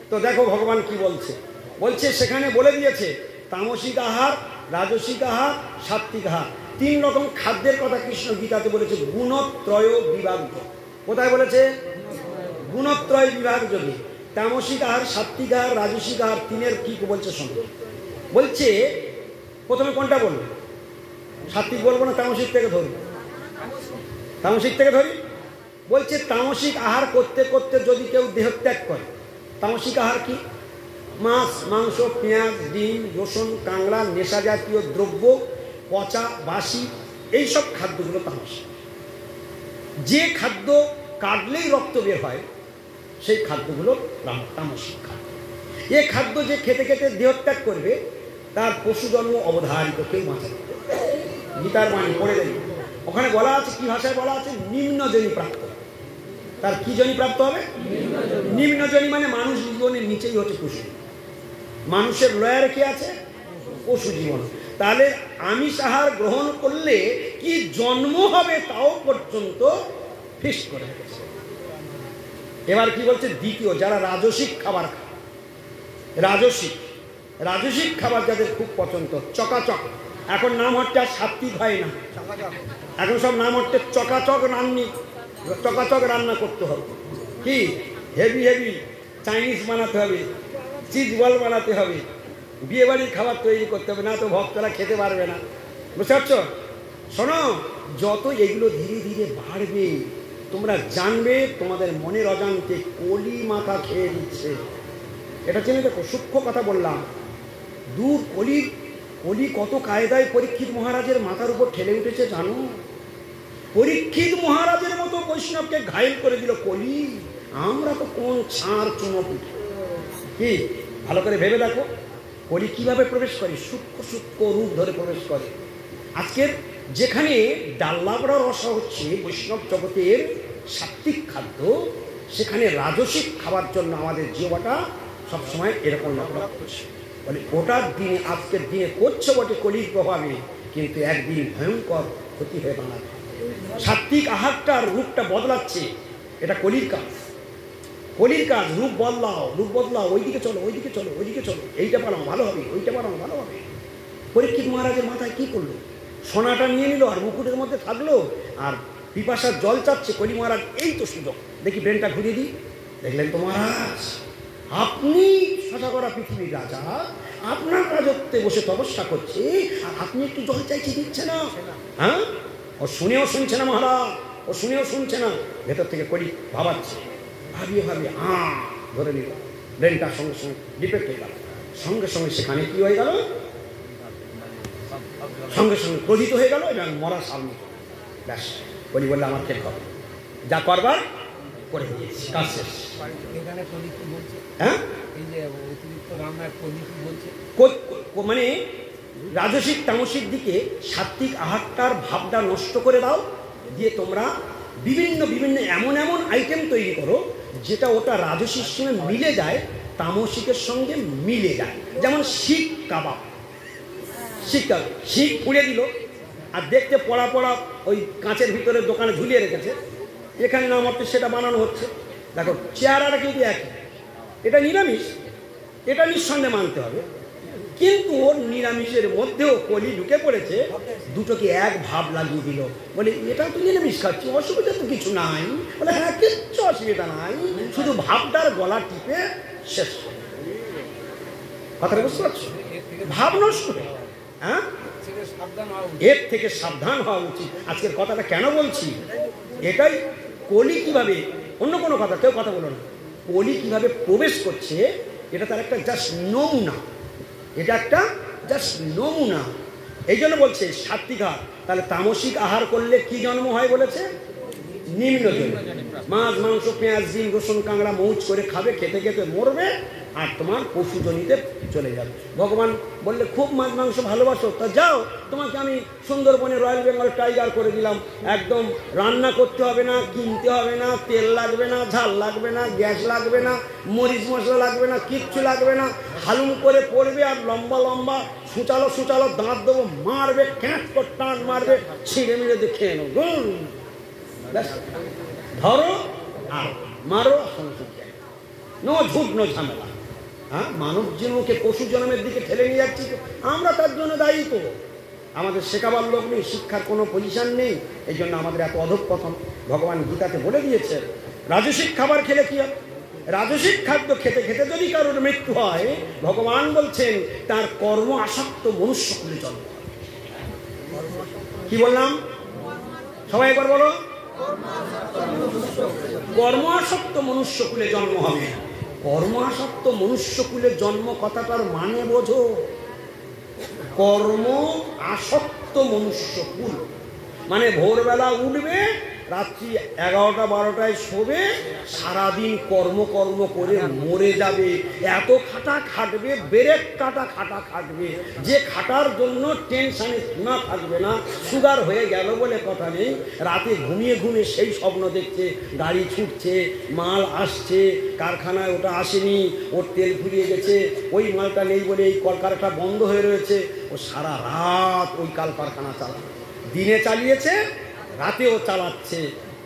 তো দেখো ভগবান কি বলছে সেখানে বলে দিয়েছে তামসিক আহার, রাজসিক আহার, সাত্ত্বিক আহার, 3 রকম খাদ্যের কথা কৃষ্ণ গীতাতে বলেছে গুণত্রয় বিভাগ। কোথায় বলেছে? গুণত্রয় বিভাগ যোগে। তামসিক আহার, সাত্ত্বিক আহার, রাজসিক আহার, 3-এর কি বলছে সঙ্গে বলছে। প্রথমে কোনটা বলবো? সাত্ত্বিক বলবো না তামসিক থেকে ধরি? তামসিক থেকে ধরি। বলছে তামসিক আহার করতে করতে যদি কেউ দেহত্যাগ করে, তামসিক আহার কি? মাছ, মাংস, পেঁয়াজ, ডিম, রসুন, কাঁকড়া, নেশা জাতীয় দ্রব্য, পচা, বাসি, এইসব খাদ্যগুলো তামসিক। যে খাদ্য কাটলেই রক্ত বের হয় সেই খাদ্যগুলো তামসিক খাদ্য। এ খাদ্য যে খেতে খেতে দেহত্যাগ করবে তার পশু জন্ম অবধারিত, কেউ বাঁচাবে। গীতার বাণী পড়ে দেবে, ওখানে বলা আছে, কি ভাষায় বলা আছে? নিম্নজনী প্রাপ্ত। তার কি জনি প্রাপ্ত হবে? নিম্নজনী মানে মানুষ জীবনের নিচেই হচ্ছে পশু। মানুষের লয়ারে কি আছে? পশু জীবন। তাহলে আমিষ আহার গ্রহণ করলে কি জন্ম হবে তাও পর্যন্ত ফিক্স করে রেখেছে। এবার কি বলছে? দ্বিতীয়, যারা রাজসিক খাবার খায়, রাজসিক খাবার যাদের খুব পছন্দ, চকাচক। এখন নাম হচ্ছে আর সাত্ত্বিক হয় না, এখন সব নাম হচ্ছে চকাচক রান্না করতে হবে। কি হেভি চাইনিজ বানাতে হবে, চিজ বল বানাতে হবে, বিয়ে বাড়ির খাবার তৈরি করতে হবে, না তো ভক্তরা খেতে পারবে না। বুঝতে পারছো? শোনো, যত এগুলো ধীরে ধীরে বাড়বে তোমরা জানবে তোমাদের মনের অজান্তে কলি মাথা খেয়ে দিচ্ছে। এটা চেনে দেখো, সূক্ষ্ম কথা বললাম। দূর কলি কত কায়দায় পরীক্ষিত মহারাজের মাথার উপর ঠেলে উঠেছে জানো? পরীক্ষিত মহারাজের মতো বৈষ্ণবকে ঘায়েল করে দিল কলি। আমরা তো কোন ছাড় চুমকি। কি ভালো করে ভেবে দেখো, কলি কিভাবে প্রবেশ করে? সূক্ষ্ম রূপ ধরে প্রবেশ করে। আজকের যেখানে ডাল্লাবড়া রসা হচ্ছে বৈষ্ণব জগতের সাত্ত্বিক খাদ্য, সেখানে রাজসিক খাবার জন্য আমাদের জীবনটা সবসময় এরকম লড়াই করছে। বলে ওটার দিনে, আজকের দিনে করছে বটে কলির প্রভাবে, কিন্তু একদিন ভয়ঙ্কর ক্ষতি হয়ে দাঁড়াবে। সাত্ত্বিক আহারটার রূপটা বদলাচ্ছে, এটা কলির কাজ। রূপ বদলাও, ওইদিকে চলো, এইটা বানাও ভালো হবে, ওইটা বানাও ভালো হবে। পরীক্ষিত মহারাজের মাথায় কি করলো? সোনাটা নিয়ে নিল আর মুকুটের মধ্যে থাকলো, আর পিপাসার জল চাচ্ছে। কলি মহারাজ এই তো সুযোগ, দেখি ব্রেনটা ঘুরিয়ে দিই। দেখলেন তো মহারাজ, আপনি সাজা করা পৃথিবীর রাজা, আপনার রাজত্বে বসে তপস্যা করছে, আর আপনি একটু জল চাইছে, দিচ্ছে না। হ্যাঁ, ও শুনেও শুনছে না মহারাজ, ভেতর থেকে কলি ভাবাচ্ছে, ভাবিয়ে ধরে নিল। ব্রেনটার সঙ্গে সঙ্গে ডিফেক্ট হয়ে গেল। সঙ্গে সঙ্গে সেখানে কি হয়ে গেল? সঙ্গে সঙ্গে ক্রোধিত হয়ে গেল এবং মরার সামনে। ব্যাস, কলি বললে আমার খেতে হবে, যা করবার করে দিয়েছি, কাজ শেষ। হ্যাঁ, মানে রাজসিক তামসিক দিকে সাত্ত্বিক আহারটার ভাবটা নষ্ট করে দাও, দিয়ে তোমরা বিভিন্ন এমন আইটেম তৈরি করো যেটা ওটা রাজসিক সঙ্গে মিলে যায়, তামসিকের সঙ্গে মিলে যায়। যেমন শিক কাবাব, শিক পুড়ে দিল আর দেখতে পড়া ওই কাঁচের ভিতরে দোকানে ঝুলিয়ে রেখেছে, এখানে নাম হচ্ছে সেটা বানানো হচ্ছে। দেখো চেহারাটা কিন্তু একই, এটা নিরামিষ, এটা নিঃসন্দেহে মানতে হবে, কিন্তু ওর নিরামিষের মধ্যেও কলি ঢুকে পড়েছে, দুটোকে এক ভাব লাগিয়ে দিল। বলে এটা তো নিরামিষ খাচ্ছি, অসুবিধা তো কিছু নাই। বলে হ্যাঁ, কিচ্ছু অসুবিধা নাই, শুধু ভাবটার গলা টিপে শেষ। কথাটা বুঝতে পারছো? ভাব নষ্ট। হ্যাঁ, এর থেকে সাবধান হওয়া উচিত। আজকের কথাটা কেন বলছি, এটাই কলি কিভাবে, অন্য কোনো কথা কেউ কথা বলো না, কলি কিভাবে প্রবেশ করছে এটা তার একটা জাস্ট নমুনা, এটা একটা জাস্ট নমুনা। এই জন্য বলছে সাত্বিক আহার। তাহলে তামসিক আহার করলে কি জন্ম হয় বলেছে? নিম্ন জন্ম। মাছ মাংস পেঁয়াজ ডিম রসুন কাঁকড়া মৌজ করে খাবে, খেতে খেতে মরবে, আর তোমার পশুজনিতে চলে যাবে। ভগবান বললে খুব মাছ মাংস ভালোবাসো, তা যাও, তোমাকে আমি সুন্দরবনে রয়্যাল বেঙ্গল টাইগার করে দিলাম। একদম রান্না করতে হবে না, কিনতে হবে না, তেল লাগবে না, ঝাল লাগবে না, গ্যাস লাগবে না, মরিচ মশলা লাগবে না, কিচ্ছু লাগবে না। হালুম করে পড়বে আর লম্বা লম্বা সুচালো সুচালো দাঁত দেবো, মারবে, ক্যাঁচ করে টান মারবে, ছিঁড়ে মিড়ে দিয়ে খেয়ে নেবো। ধরো আর মারো, নো ঝুট নো ঝামেলা। হ্যাঁ, মানব জন্মকে পশু জন্মের দিকে ঠেলে নিয়ে যাচ্ছি, আমরা তার জন্য দায়ী। তো আমাদের শেখাবার লোক নেই, শিক্ষার কোনো পজিশন নেই, এই জন্য আমাদের এত অধঃপতন। ভগবান গীতাতে বলে দিয়েছে রাজসিক খাবার খেলে কি হয়? রাজসিক খাদ্য খেতে খেতে যদি কারোর মৃত্যু হয়, ভগবান বলছেন তার কর্ম আসক্ত মনুষ্যকুলে জন্ম। কি বললাম সবাই একবার বলো? কর্ম আসক্ত মনুষ্যকুলে জন্ম হবে। কর্ম আসক্ত মনুষ্যকুলে জন্ম কথাটার মানে বোঝো। কর্ম আসক্ত মনুষ্যকুল মানে ভোরবেলা উঠবে, রাত্রি 11টা-12টায় শোবে, সারাদিন কর্ম কর্ম করে মরে যাবে। এত খাটা খাটবে, ব্রেক কাটা খাটা খাটবে, যে খাটার জন্য টেনশনে সীমা থাকবে না। সুগার হয়ে গেল বলে কথা নেই, রাতে ঘুমিয়ে ঘুমিয়ে সেই স্বপ্ন দেখছে, গাড়ি ছুটছে, মাল আসছে, কারখানায় ওটা আসেনি, ওর তেল ফুরিয়ে গেছে, ওই মালটা নেই বলে এই কলকারখানা বন্ধ হয়ে রয়েছে। ও সারা রাত ওই কারখানা চালায়, দিনে চালিয়েছে, রাতেও চালাচ্ছে,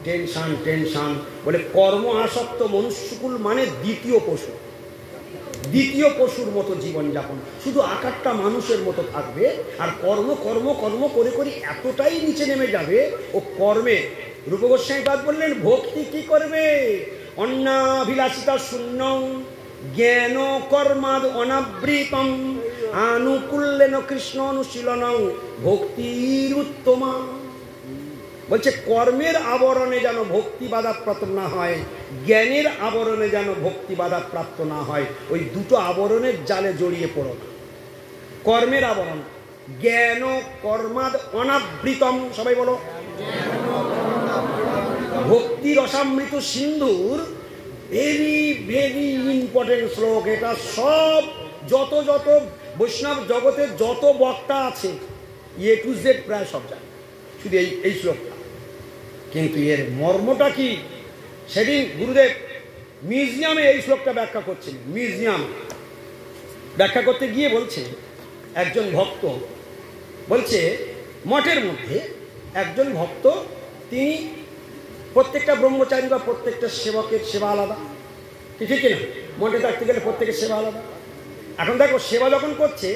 টেনশন টেনশন বলে। কর্ম আসক্ত মনুষ্যকুল মানে দ্বিতীয় পশু, দ্বিতীয় পশুর মতো জীবনযাপন, শুধু আকারটা মানুষের মতো থাকবে, আর কর্ম কর্ম কর্ম করে করে এতটাই নিচে নেমে যাবে ও কর্মে। রূপ গোস্বামী পাদ বললেন ভক্তি কি করবে? অন্নাভিলাষিতা শূন্য জ্ঞান কর্মাদ অনাবৃতম আনুকূল্যেন কৃষ্ণ অনুশীলনং ভক্তির উত্তমা। বলছে কর্মের আবরণে যেন ভক্তি বাধাপ্রাপ্ত না হয়, জ্ঞানের আবরণে যেন ভক্তি বাধাপ্রাপ্ত না হয়। ওই দুটো আবরণের জালে জড়িয়ে পড়ো না। কর্মের আবরণ, জ্ঞান কর্মাদ অনাবৃতম, সবাই বলো। ভক্তি রসামৃত সিন্ধুর ভেরি ভেরি ইম্পর্টেন্ট শ্লোক এটা। সব যত যত বৈষ্ণব জগতের যত বক্তা আছে এ টু জেড প্রায় সব জানে, শুধু এই শ্লোকটা। কিন্তু এর মর্মটা কি? সেদিন গুরুদেব মিউজিয়ামে এই শ্লোকটা ব্যাখ্যা করছিলেন। মিউজিয়াম ব্যাখ্যা করতে গিয়ে বলছে একজন ভক্ত বলছে মঠের মধ্যে একজন ভক্ত, তিনি প্রত্যেকটা ব্রহ্মচারী বা প্রত্যেকটা সেবকের সেবা আলাদা, ঠিক না? মঠে থাকতে গেলে প্রত্যেকের সেবা আলাদা। এখন দেখো সেবা যখন করছে,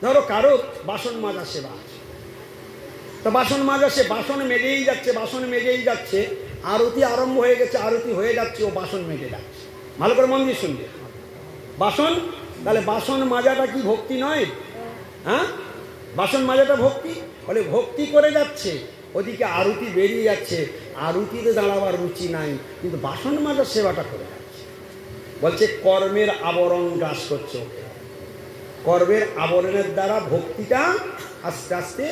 ধরো কারো বাসন মাজা সেবা আছে, তো বাসন মাজা, সে বাসন মেজেই যাচ্ছে, বাসন মেজেই যাচ্ছে, আরতি আরম্ভ হয়ে গেছে, আরতি হয়ে যাচ্ছে, ও বাসন মেজে যাচ্ছে। ভালো করে মন দিয়ে শুনবে, বাসন, তাহলে বাসন মাজাটা কি ভক্তি নয়? হ্যাঁ, বাসন মাজাটা ভক্তি। বলে ভক্তি করে যাচ্ছে, ওদিকে আরতি বেরিয়ে যাচ্ছে, আরতিতে দাঁড়াবার রুচি নাই, কিন্তু বাসন মাজার সেবাটা করে যাচ্ছে। বলছে কর্মের আবরণ গ্রাস করছে ওকে, কর্মের আবরণের দ্বারা ভক্তিটা আস্তে আস্তে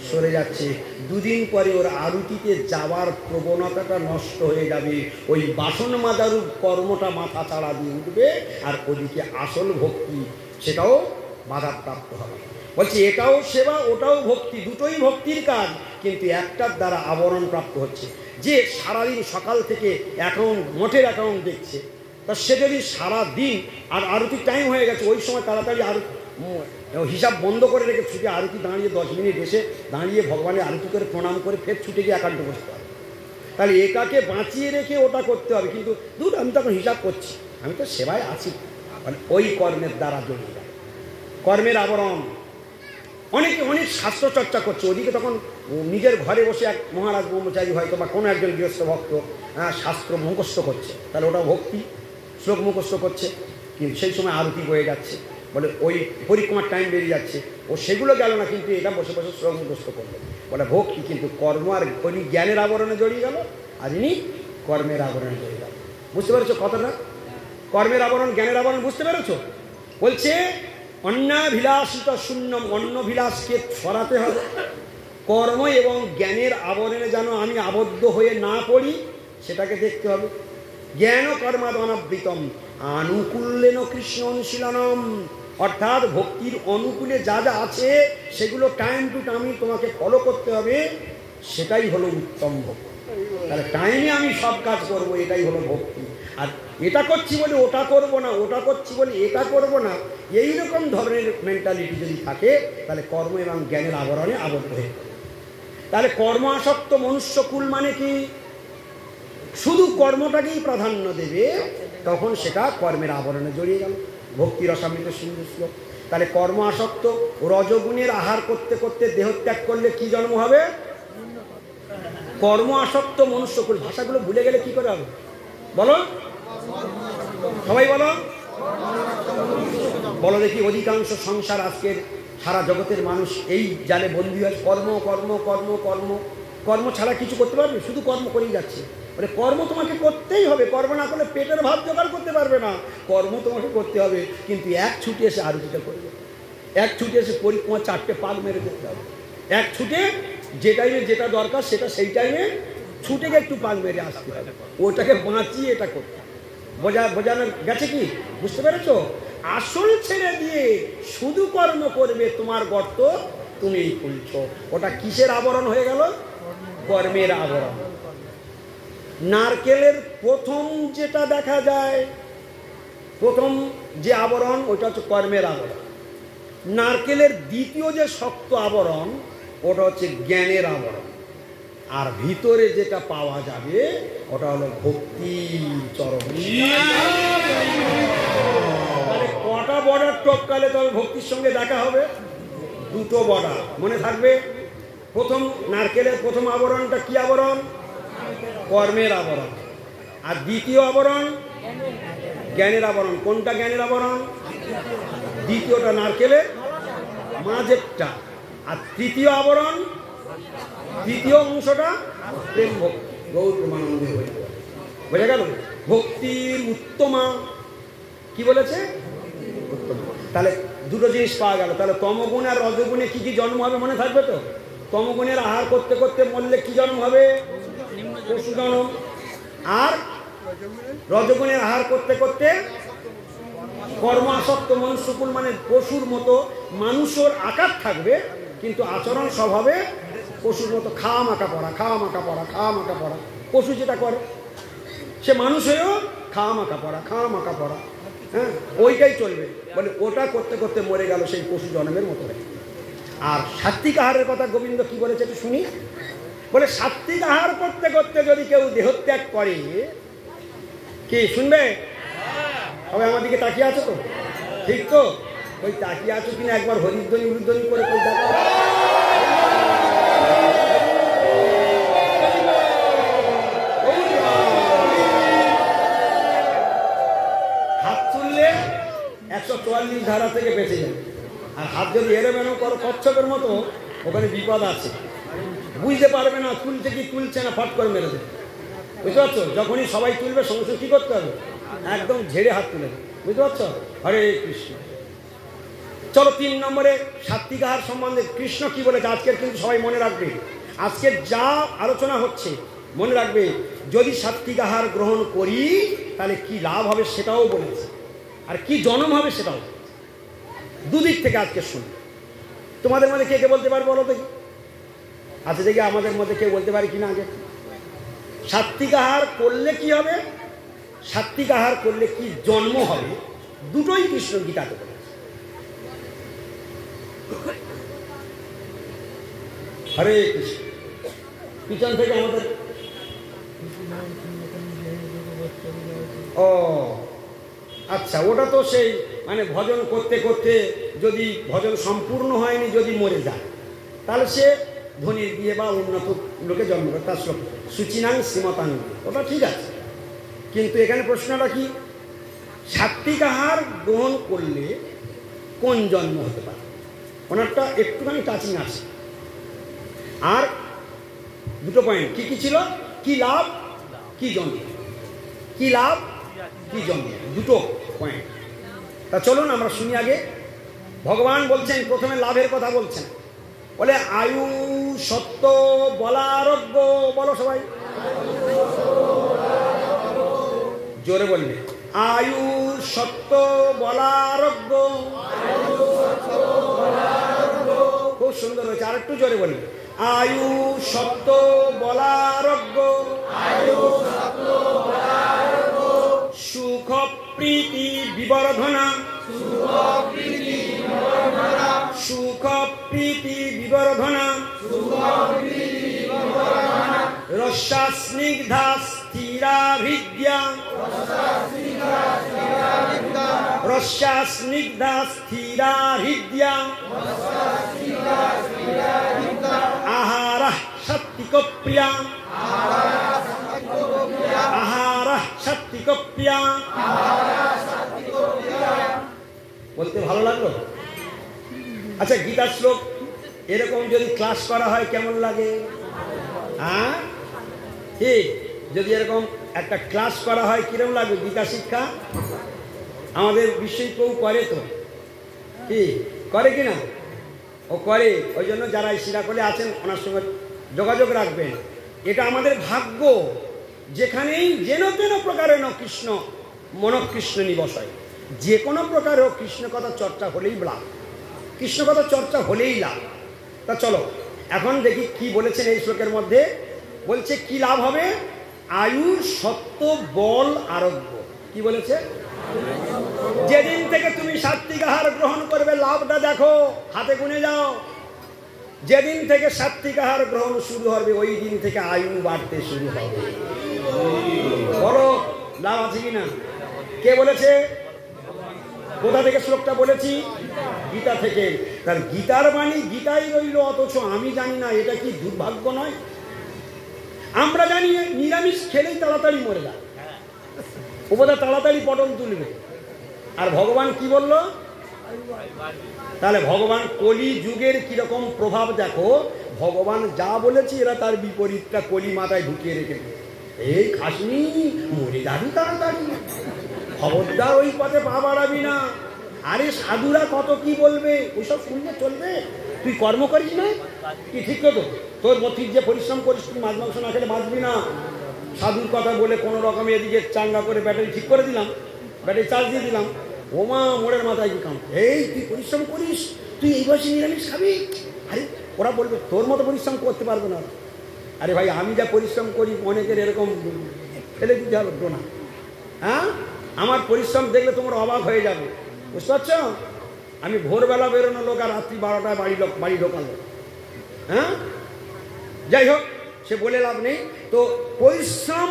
সরে যাচ্ছে। দুদিন পরে ওর আরতিতে যাওয়ার প্রবণতাটা নষ্ট হয়ে যাবে, ওই বাসন মাজারূপ কর্মটা মাথা চাড়া দিয়ে উঠবে, আর ওদিকে আসল ভক্তি সেটাও বাধাপ্রাপ্ত হবে। বলছি এটাও সেবা ওটাও ভক্তি, দুটোই ভক্তির কাজ, কিন্তু একটার দ্বারা আবরণ প্রাপ্ত হচ্ছে। যে সারাদিন সকাল থেকে অ্যাকাউন্ট, মঠের অ্যাকাউন্ট দেখছে, তা সে যদি সারাদিন, আর আরতির টাইম হয়ে গেছে, ওই সময় তাড়াতাড়ি হিসাব বন্ধ করে রেখে ছুটে আরতি দাঁড়িয়ে 10 মিনিট এসে দাঁড়িয়ে ভগবানের আরতি করে প্রণাম করে ফের ছুটে গিয়ে একান্তে বসতে হবে, তাহলে এটাকে বাঁচিয়ে রেখে ওটা করতে হবে। কিন্তু দূর, আমি তখন হিসাব করছি, আমি তো সেবায় আছি, মানে ওই কর্মের দ্বারা জড়িয়ে যায়। কর্মের আবরণ। অনেকে অনেক শাস্ত্র চর্চা করছে, ওদিকে তখন নিজের ঘরে বসে এক মহারাজ ব্রহ্মচারী হয়তো বা কোনো একজন গৃহস্থ ভক্ত শাস্ত্র মুখস্থ করছে, তাহলে ওটা ভক্তি, শ্লোক মুখস্থ করছে, কিন্তু সেই সময় আরতি বয়ে যাচ্ছে। বলে ওই পরিক্রমার টাইম বেরিয়ে যাচ্ছে, ও সেগুলো গেল না, কিন্তু এটা বসে বসে শ্রমগ্রস্ত করলো। বলে ভক্তি কিন্তু কর্ম আর উনি জ্ঞানের আবরণে জড়িয়ে গেল, আর ইনি কর্মের আবরণে জড়িয়ে গেল। বুঝতে পেরেছো কথাটা? কর্মের আবরণ জ্ঞানের আবরণ বুঝতে পেরেছো? বলছে অন্নাভিলাষিত শূন্যম, অন্নভিলাষকে সরাতে হবে। কর্ম এবং জ্ঞানের আবরণে যেন আমি আবদ্ধ হয়ে না পড়ি সেটাকে দেখতে হবে। জ্ঞান কর্মাদনাবৃতম আনুকূল্যেন কৃষ্ণ অনুশীলনম, অর্থাৎ ভক্তির অনুকূলে যা যা আছে সেগুলো টাইম টু টাইম তোমাকে ফলো করতে হবে, সেটাই হলো উত্তম ভক্তি। তাহলে টাইমে আমি সব কাজ করব, এটাই হলো ভক্তি। আর এটা করছি বলে ওটা করব না, ওটা করছি বলে এটা করব না, এইরকম ধরনের মেন্টালিটি যদি থাকে তাহলে কর্ম এবং জ্ঞানের আবরণে আবদ্ধ হয়ে যাবে। তাহলে কর্ম আসক্ত মনুষ্যকুল মানে কি? শুধু কর্মটাকেই প্রাধান্য দেবে, তখন সেটা কর্মের আবরণে জড়িয়ে গেল। ভক্তি রসামৃত সিন্ধু শ্লোক। তাহলে কর্ম আসক্ত রজগুণের আহার করতে করতে দেহত্যাগ করলে কি জন্ম হবে? কর্ম আসক্ত মনুষ্যকুল। ভাষাগুলো ভুলে গেলে কি করে হবে বলো, সবাই বলো, বলো দেখি। অধিকাংশ সংসার আজকের সারা জগতের মানুষ এই জালে বন্দী হয়, কর্ম কর্ম কর্ম কর্ম। কর্ম ছাড়া কিছু করতে পারবে? শুধু কর্ম করেই যাচ্ছে। মানে কর্ম তোমাকে করতেই হবে, কর্ম না করলে পেটের ভাত জোগাড় করতে পারবে না। কর্ম তোমাকে করতে হবে, কিন্তু এক ছুটে এসে আরতিটা করবে, এক ছুটে এসে পরিক্রমা 4টে পাক মেরে যেতে হবে, এক ছুটে যে টাইমে যেটা দরকার সেটা সেই টাইমে ছুটে গিয়ে একটু পাক মেরে আসতে হবে, ওটাকে বাঁচিয়ে এটা করতে হবে। বোঝানো গেছে কি? বুঝতে পেরেছো? আসল ছেড়ে দিয়ে শুধু কর্ম করবে, তোমার গর্ত তুমিই খুলছো। ওটা কিসের আবরণ হয়ে গেল? কর্মের আবরণ। নারকেলের প্রথম যেটা দেখা যায়, প্রথম যে আবরণ, ওটা হচ্ছে কর্মের আবরণ। নারকেলের দ্বিতীয় যে শক্ত আবরণ, ওটা হচ্ছে জ্ঞানের আবরণ। আর ভিতরে যেটা পাওয়া যাবে ওটা হলো ভক্তি চরম। তাহলে কটা বর্ডার টপকালে তবে ভক্তির সঙ্গে দেখা হবে? দুটো বর্ডার মনে থাকবে। প্রথম নারকেলের প্রথম আবরণটা কি আবরণ? কর্মের আবরণ। আর দ্বিতীয় আবরণ জ্ঞানের আবরণ। কোনটা জ্ঞানের আবরণ? দ্বিতীয়টা নারকেলের মাঝেরটা। আর তৃতীয় আবরণ, দ্বিতীয় অংশটা প্রেম ভক্তি, গৌর প্রেমানন্দে হয়ে যাবে। বোঝা গেল? ভক্তির উত্তমা কি বলেছে? উত্তমা। তাহলে দুটো জিনিস পাওয়া গেল। তাহলে তমগুণ আর রজগুণে কি কি জন্ম হবে মনে থাকবে তো? তমগুণের আহার করতে করতে মরলে কি জন্ম হবে? পশু জন্ম। আর রজগুণের আহার করতে করতে কর্ম আসক্ত মনুষ্যকুল মানে পশুর মতো। মানুষের আকার থাকবে কিন্তু আচরণ স্বভাবে পশুর মতো, খাওয়া মাখা পড়া, খাওয়া মাখা পড়া, খাওয়া মাখা পড়া। পশু যেটা করে সে মানুষ হয়েও খাওয়া মাখা পড়া, খাওয়া মাখা পড়া, হ্যাঁ, ওইটাই চলবে। বলে ওটা করতে করতে মরে গেল সেই পশু জন্মের মতো। আর সাত্বিক আহারের কথা গোবিন্দ কি বলেছে একটু শুনি। বলে সাত্বিক আহার করতে করতে যদি কেউ দেহত্যাগ করে, কি শুনবে? সবাই আমার দিকে তাকিয়ে আছো তো? ঠিক তো? ওই তাকিয়ে আছো কিনা একবার হরিধ্বনি উলুধ্বনি করে কই দেখা। হাত তুললে 144 ধারা থেকে বেঁচে যাবে। আর হাত যদি এলোমেলো করো কচ্ছপের মতো, ওখানে বিপদ আছে। বুঝতে পারবে না তুলছে কি তুলছে না, ফট করে মেরে দেবে। বুঝতে পারছো? যখনই সবাই তুলবে সঙ্গে সঙ্গে কি করতে হবে? একদম ঝেড়ে হাত তুলে। বুঝতে পারছো? হরে কৃষ্ণ। চলো 3 নম্বরে সাত্বিক আহার সম্বন্ধে কৃষ্ণ কি বলেছে আজকের কিন্তু সবাই মনে রাখবে। আজকের যা আলোচনা হচ্ছে মনে রাখবে, যদি সাত্বিক আহার গ্রহণ করি তাহলে কি লাভ হবে সেটাও বলেছে, আর কি জন্ম হবে সেটাও। দুদিক থেকে আজকে শুনি। তোমাদের মধ্যে কে কে বলতে পারবে বলো দেখি? আচ্ছা দেখি আমাদের মধ্যে কেউ বলতে পারে কিনা আগে। সাত্বিক আহার করলে কি হবে, সাত্বিক আহার করলে কি জন্ম হবে, দুটোই কৃষ্ণ গীতাতে বলেছে। হরে কৃষ্ণ। পিছন থেকে আমাদের ও আচ্ছা, ওটা তো সেই মানে ভজন করতে করতে যদি ভজন সম্পূর্ণ হয়নি, যদি মরে যায় তাহলে সে ধনীর বিয়ে বা উন্নত লোকে জন্ম করে, তার শ্লোক সুচিনাং শ্রীমতাং, ওটা ঠিক আছে। কিন্তু এখানে প্রশ্নটা কি, সাত্বিক আহার গ্রহণ করলে কোন জন্ম হতে পারে। ওনারটা একটুখানি টাচিং আছে। আর দুটো পয়েন্ট কি কি ছিল, কি লাভ কি জন্ম, কি লাভ কি জন্ম, দুটো পয়েন্ট। তা চলুন আমরা শুনি আগে। ভগবান বলছেন, প্রথমে লাভের কথা বলছেন, বলে আয়ু সত্য বলারোগ্য। বলো সবাই জোরে বলবে, আয়ু সত্য বলারোগ্য। খুব সুন্দর হয়েছে, আর একটু জোরে বলবে, আয়ু সত্য বলারোগ্য। সুখ প্রীতি বিবর্ধনা, সুখ প্রীতি বিবর্ধনা, রস্যা স্নিগ্ধা স্থিরাভিজ্ঞা, রস্যা স্নিগ্ধা স্থিরাভিজ্ঞা, আহার সাত্বিক প্রিয়া, আহার সাত্বিক প্রিয়া। বলতে ভালো লাগলো? আচ্ছা, গীতার শ্লোক এরকম যদি ক্লাস করা হয় কেমন লাগে? হ্যাঁ ঠিক, যদি এরকম একটা ক্লাস করা হয় কিরকম লাগবে? গীতা শিক্ষা আমাদের বিশ্বই কেউ করে তো, কি করে কি না? ও করে। ওই জন্য যারা এই শিরাকলে আছেন ওনার সঙ্গে যোগাযোগ রাখবেন। এটা আমাদের ভাগ্য, যেখানেই যেন তেন প্রকারেণ কৃষ্ণ মনকৃষ্ণ নিবসয়, যে কোনো প্রকারেও কৃষ্ণ কথা চর্চা হলেই লাভ, কৃষ্ণ কথা চর্চা হলেই লাভ। তা চলো এখন দেখি কি বলেছেন এই শ্লোকের মধ্যে। বলছে কি লাভ হবে? আয়ু সত্য বল আরোগ্য। কি বলেছে? যেদিন থেকে তুমি সাত্বিক আহার গ্রহণ করবে, লাভটা দেখো, হাতে গুনে যাও। যেদিন থেকে সাত্বিক আহার গ্রহণ শুরু হবে ওই দিন থেকে আয়ু বাড়তে শুরু হবে। বড় লাভ আছে কিনা? কে বলেছে? কোথা থেকে শ্লোকটা বলেছি? গীতা থেকে। তার গীতার বাণী গীতাই রইল, অথচ আমি জানি না। এটা কি দুর্ভাগ্য নয়? আমরা জানি নিরামিষ খেলেই তাড়াতাড়ি মরে যায়, উপদা তাড়াতাড়ি পটল তুলবে। আর ভগবান কি বলল? তাহলে ভগবান কলি যুগের কিরকম প্রভাব দেখো। ভগবান যা বলেছে এরা তার বিপরীতটা কলি মাথায় ঢুকিয়ে রেখেছে। এই খাসনি মরে যাবি তাড়াতাড়ি, খবরদার ওই পথে পা বাড়াবি না। আরে সাধুরা কত কি বলবে, ওইসব শুনলে চলবে? তুই কর্ম করিস না কি? ঠিক তো, তোর মতির যে পরিশ্রম করিস, তুই মাছ মাংস না খেলে বাঁচবি না। সাধুর কথা বলে কোনো রকমে এদিকে চাঙ্গা করে ব্যাটারি ঠিক করে দিলাম, ব্যাটারি চার্জ দিয়ে দিলাম, ওমা মোড়ের মাথায় কি কাম। এই তুই পরিশ্রম করিস, তুই এই বয়সে নিরামিষ খাবি? আরে ওরা বলবে তোর মতো পরিশ্রম করতে পারবে না। আরে ভাই, আমি যা পরিশ্রম করি অনেকের এরকম ফেলে দিতে হবে না। হ্যাঁ, আমার পরিশ্রম দেখলে তোমার অবাক হয়ে যাবে, বুঝতে পারছ? আমি ভোরবেলা বেরোনো লোক আর রাত্রি 12টায় বাড়ি ঢোকালো। হ্যাঁ, যাই হোক, সে বলে লাভ নেই। তো পরিশ্রম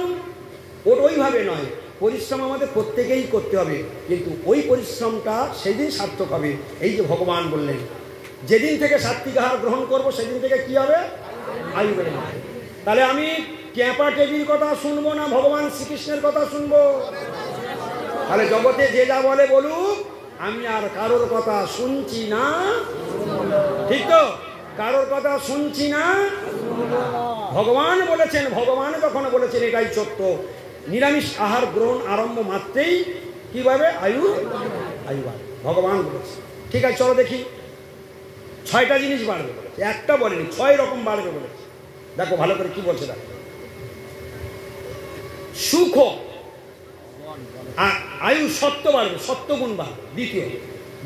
ওইভাবে নয়, পরিশ্রম আমাদের প্রত্যেকেই করতে হবে, কিন্তু ওই পরিশ্রমটা সেদিন সার্থক হবে। এই যে ভগবান বললেন যেদিন থেকে সাত্বিক আহার গ্রহণ করবো সেদিন থেকে কি হবে? আয়ু বেড়ে যাবে। তাহলে আমি ক্যাপা টেবির কথা শুনবো না ভগবান শ্রীকৃষ্ণের কথা শুনবো? তাহলে জগতে যে যা বলে বলুক, আমি আর কারোর কথা শুনছি না। ঠিক তো? কারোর কথা শুনছি না। ভগবান বলেছেন, ভগবান যখন বলেছেন এটাই সত্য। নিরামিষ আহার গ্রহণ আরম্ভ মাত্রেই কি পাবে? আয়ু বাড়বে, ভগবান বলেছে। ঠিক আছে, চলো দেখি। 6টা জিনিস বাড়বে বলেছে, একটা বলেনি, 6 রকম বাড়বে বলেছে। দেখো ভালো করে কি বলছে। দেখো, সুখ, আয়ু সত্য বাড়বে, সত্যগুণ বাড়বে। দ্বিতীয়,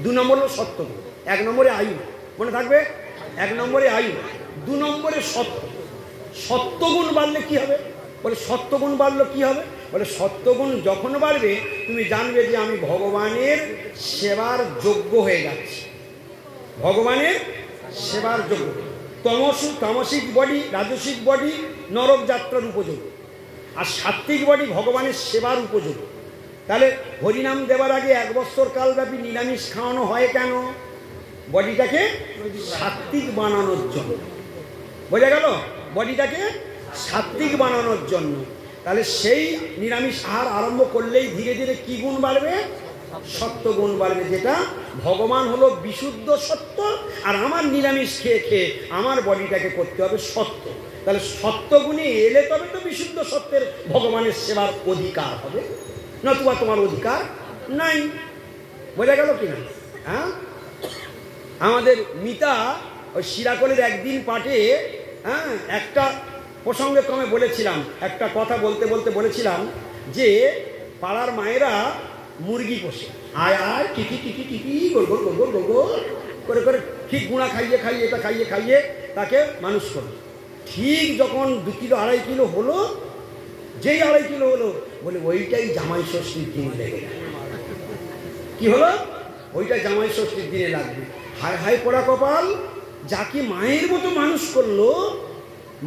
2 নম্বর হলো সত্যগুণ। 1 নম্বরে আয়ু, মনে থাকবে, 1 নম্বরে আয়ু, 2 নম্বরে সত্য। সত্যগুণ বাড়লে কি হবে? বলে সত্যগুণ বাড়লো কি হবে? বলে সত্যগুণ যখন বাড়বে তুমি জানবে যে আমি ভগবানের সেবার যোগ্য হয়ে যাচ্ছি, ভগবানের সেবার যোগ্য। তামসিক বডি, রাজসিক বডি নরক যাত্রার উপযোগী, আর সাত্ত্বিক বডি ভগবানের সেবার উপযোগী। তাহলে হরিনাম দেওয়ার আগে 1 বছর কালব্যাপী নিরামিষ খাওয়ানো হয় কেন? বডিটাকে সাত্ত্বিক বানানোর জন্য। বোঝা গেল? বডিটাকে সাত্ত্বিক বানানোর জন্য। তাহলে সেই নিরামিষ আহার আরম্ভ করলেই ধীরে ধীরে কি গুণ বাড়বে? সত্যগুণ বাড়বে। যেটা ভগবান হলো বিশুদ্ধ সত্য, আর আমার নিরামিষ খেয়ে খেয়ে আমার বডিটাকে করতে হবে সত্য। তাহলে সত্যগুণে এলে তবে তো বিশুদ্ধ সত্যের ভগবানের সেবার অধিকার হবে, নতুবা তোমার অধিকার নাই। বোঝা গেল কিনা? হ্যাঁ, আমাদের মিতা ওই শিরাকলের একদিন পাঠে একটা প্রসঙ্গে ক্রমে বলেছিলাম, একটা কথা বলতে বলতে বলেছিলাম যে পাড়ার মায়েরা মুরগি পোষে, আয় আয় টিকি টিকি টিকি গোল গোল গোল গোল গোল গোল করে করে ঠিক গুঁড়া খাইয়ে খাইয়ে এটা খাইয়ে খাইয়ে তাকে মানুষ করবে। ঠিক যখন 2 কিলো 2.5 কিলো হলো, যেই 2.5 কিলো হলো, বলে ওইটাই জামাই ষষ্ঠীর দিন লেগে যাবে। কি হলো? ওইটা জামাই ষষ্ঠীর দিনে লাগবে। হায় হায় পোড়া কপাল, যাকে মায়ের মতো মানুষ করলো,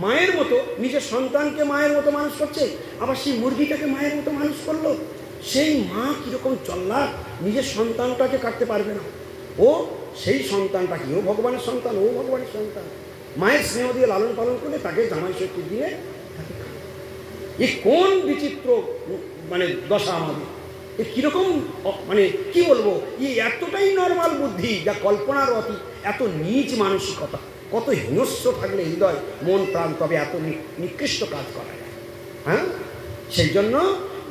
মায়ের মতো নিজের সন্তানকে মায়ের মতো মানুষ করছে, আবার সেই মুরগিটাকে মায়ের মতো মানুষ করলো। সেই মা কিরকম চল্লা, নিজের সন্তানটাকে কাটতে পারবে না। ও সেই সন্তানটাকে, ও ভগবানের সন্তান, ও ভগবানের সন্তান, মায়ের স্নেহ দিয়ে লালন পালন করলে তাকে জামাই ষষ্ঠীর দিনে তাকে খাবে। এ কোন বিচিত্র মানে দশা আমাদের! এ কিরকম মানে কি বলবো, এতটাই নর্মাল বুদ্ধি যা কল্পনার অতীত, এত নীচ মানসিকতা, কত হিংস্র থাকলে হৃদয় মন প্রাণ তবে এত নিকৃষ্ট কাজ করা যায়। হ্যাঁ, সেই জন্য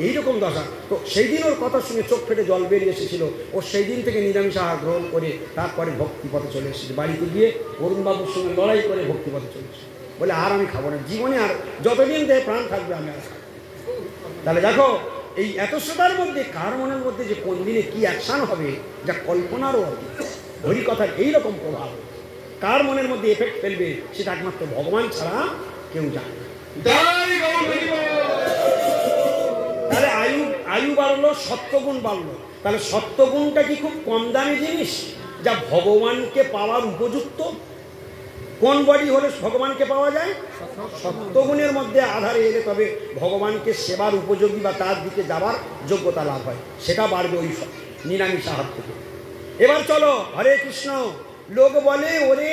এইরকম দশা। তো সেই দিন ওর কথা শুনে চোখ ফেটে জল বেরিয়ে এসেছিল। ও সেই দিন থেকে নিরামিষ আহার গ্রহণ করে তারপরে ভক্তিপথে চলে এসেছে। বাড়িতে গিয়ে অরুণবাবুর সঙ্গে লড়াই করে ভক্তিপথে চলে এসেছে, বলে আর আমি খাবো না জীবনে, আর যতদিন দেহে প্রাণ থাকবে আমি আর খাবো। তাহলে দেখো এই এতশোটার মধ্যে কার মনের মধ্যে যে কোন দিনে কি অ্যাকশান হবে যা কল্পনারও অতীত। হরিকথার এইরকম প্রভাব কার মনের মধ্যে এফেক্ট ফেলবে সেটা একমাত্র ভগবান ছাড়া কেউ জানে না। তাহলে আয়ু বাড়লো, সত্যগুণ বাড়লো। তাহলে সত্যগুণটা কি খুব কম দামি জিনিস যা ভগবানকে পাওয়ার উপযুক্ত? কোন বডি হলে ভগবানকে পাওয়া যায়? সত্যগুণের মধ্যে আধারে এলে তবে ভগবানকে সেবার উপযোগী বা তার দিকে যাবার যোগ্যতা লাভ হয়। সেটা বাড়বে ওই নিরামিষ আহার থেকে। এবার চলো হরে কৃষ্ণ। লোক বলে ওরে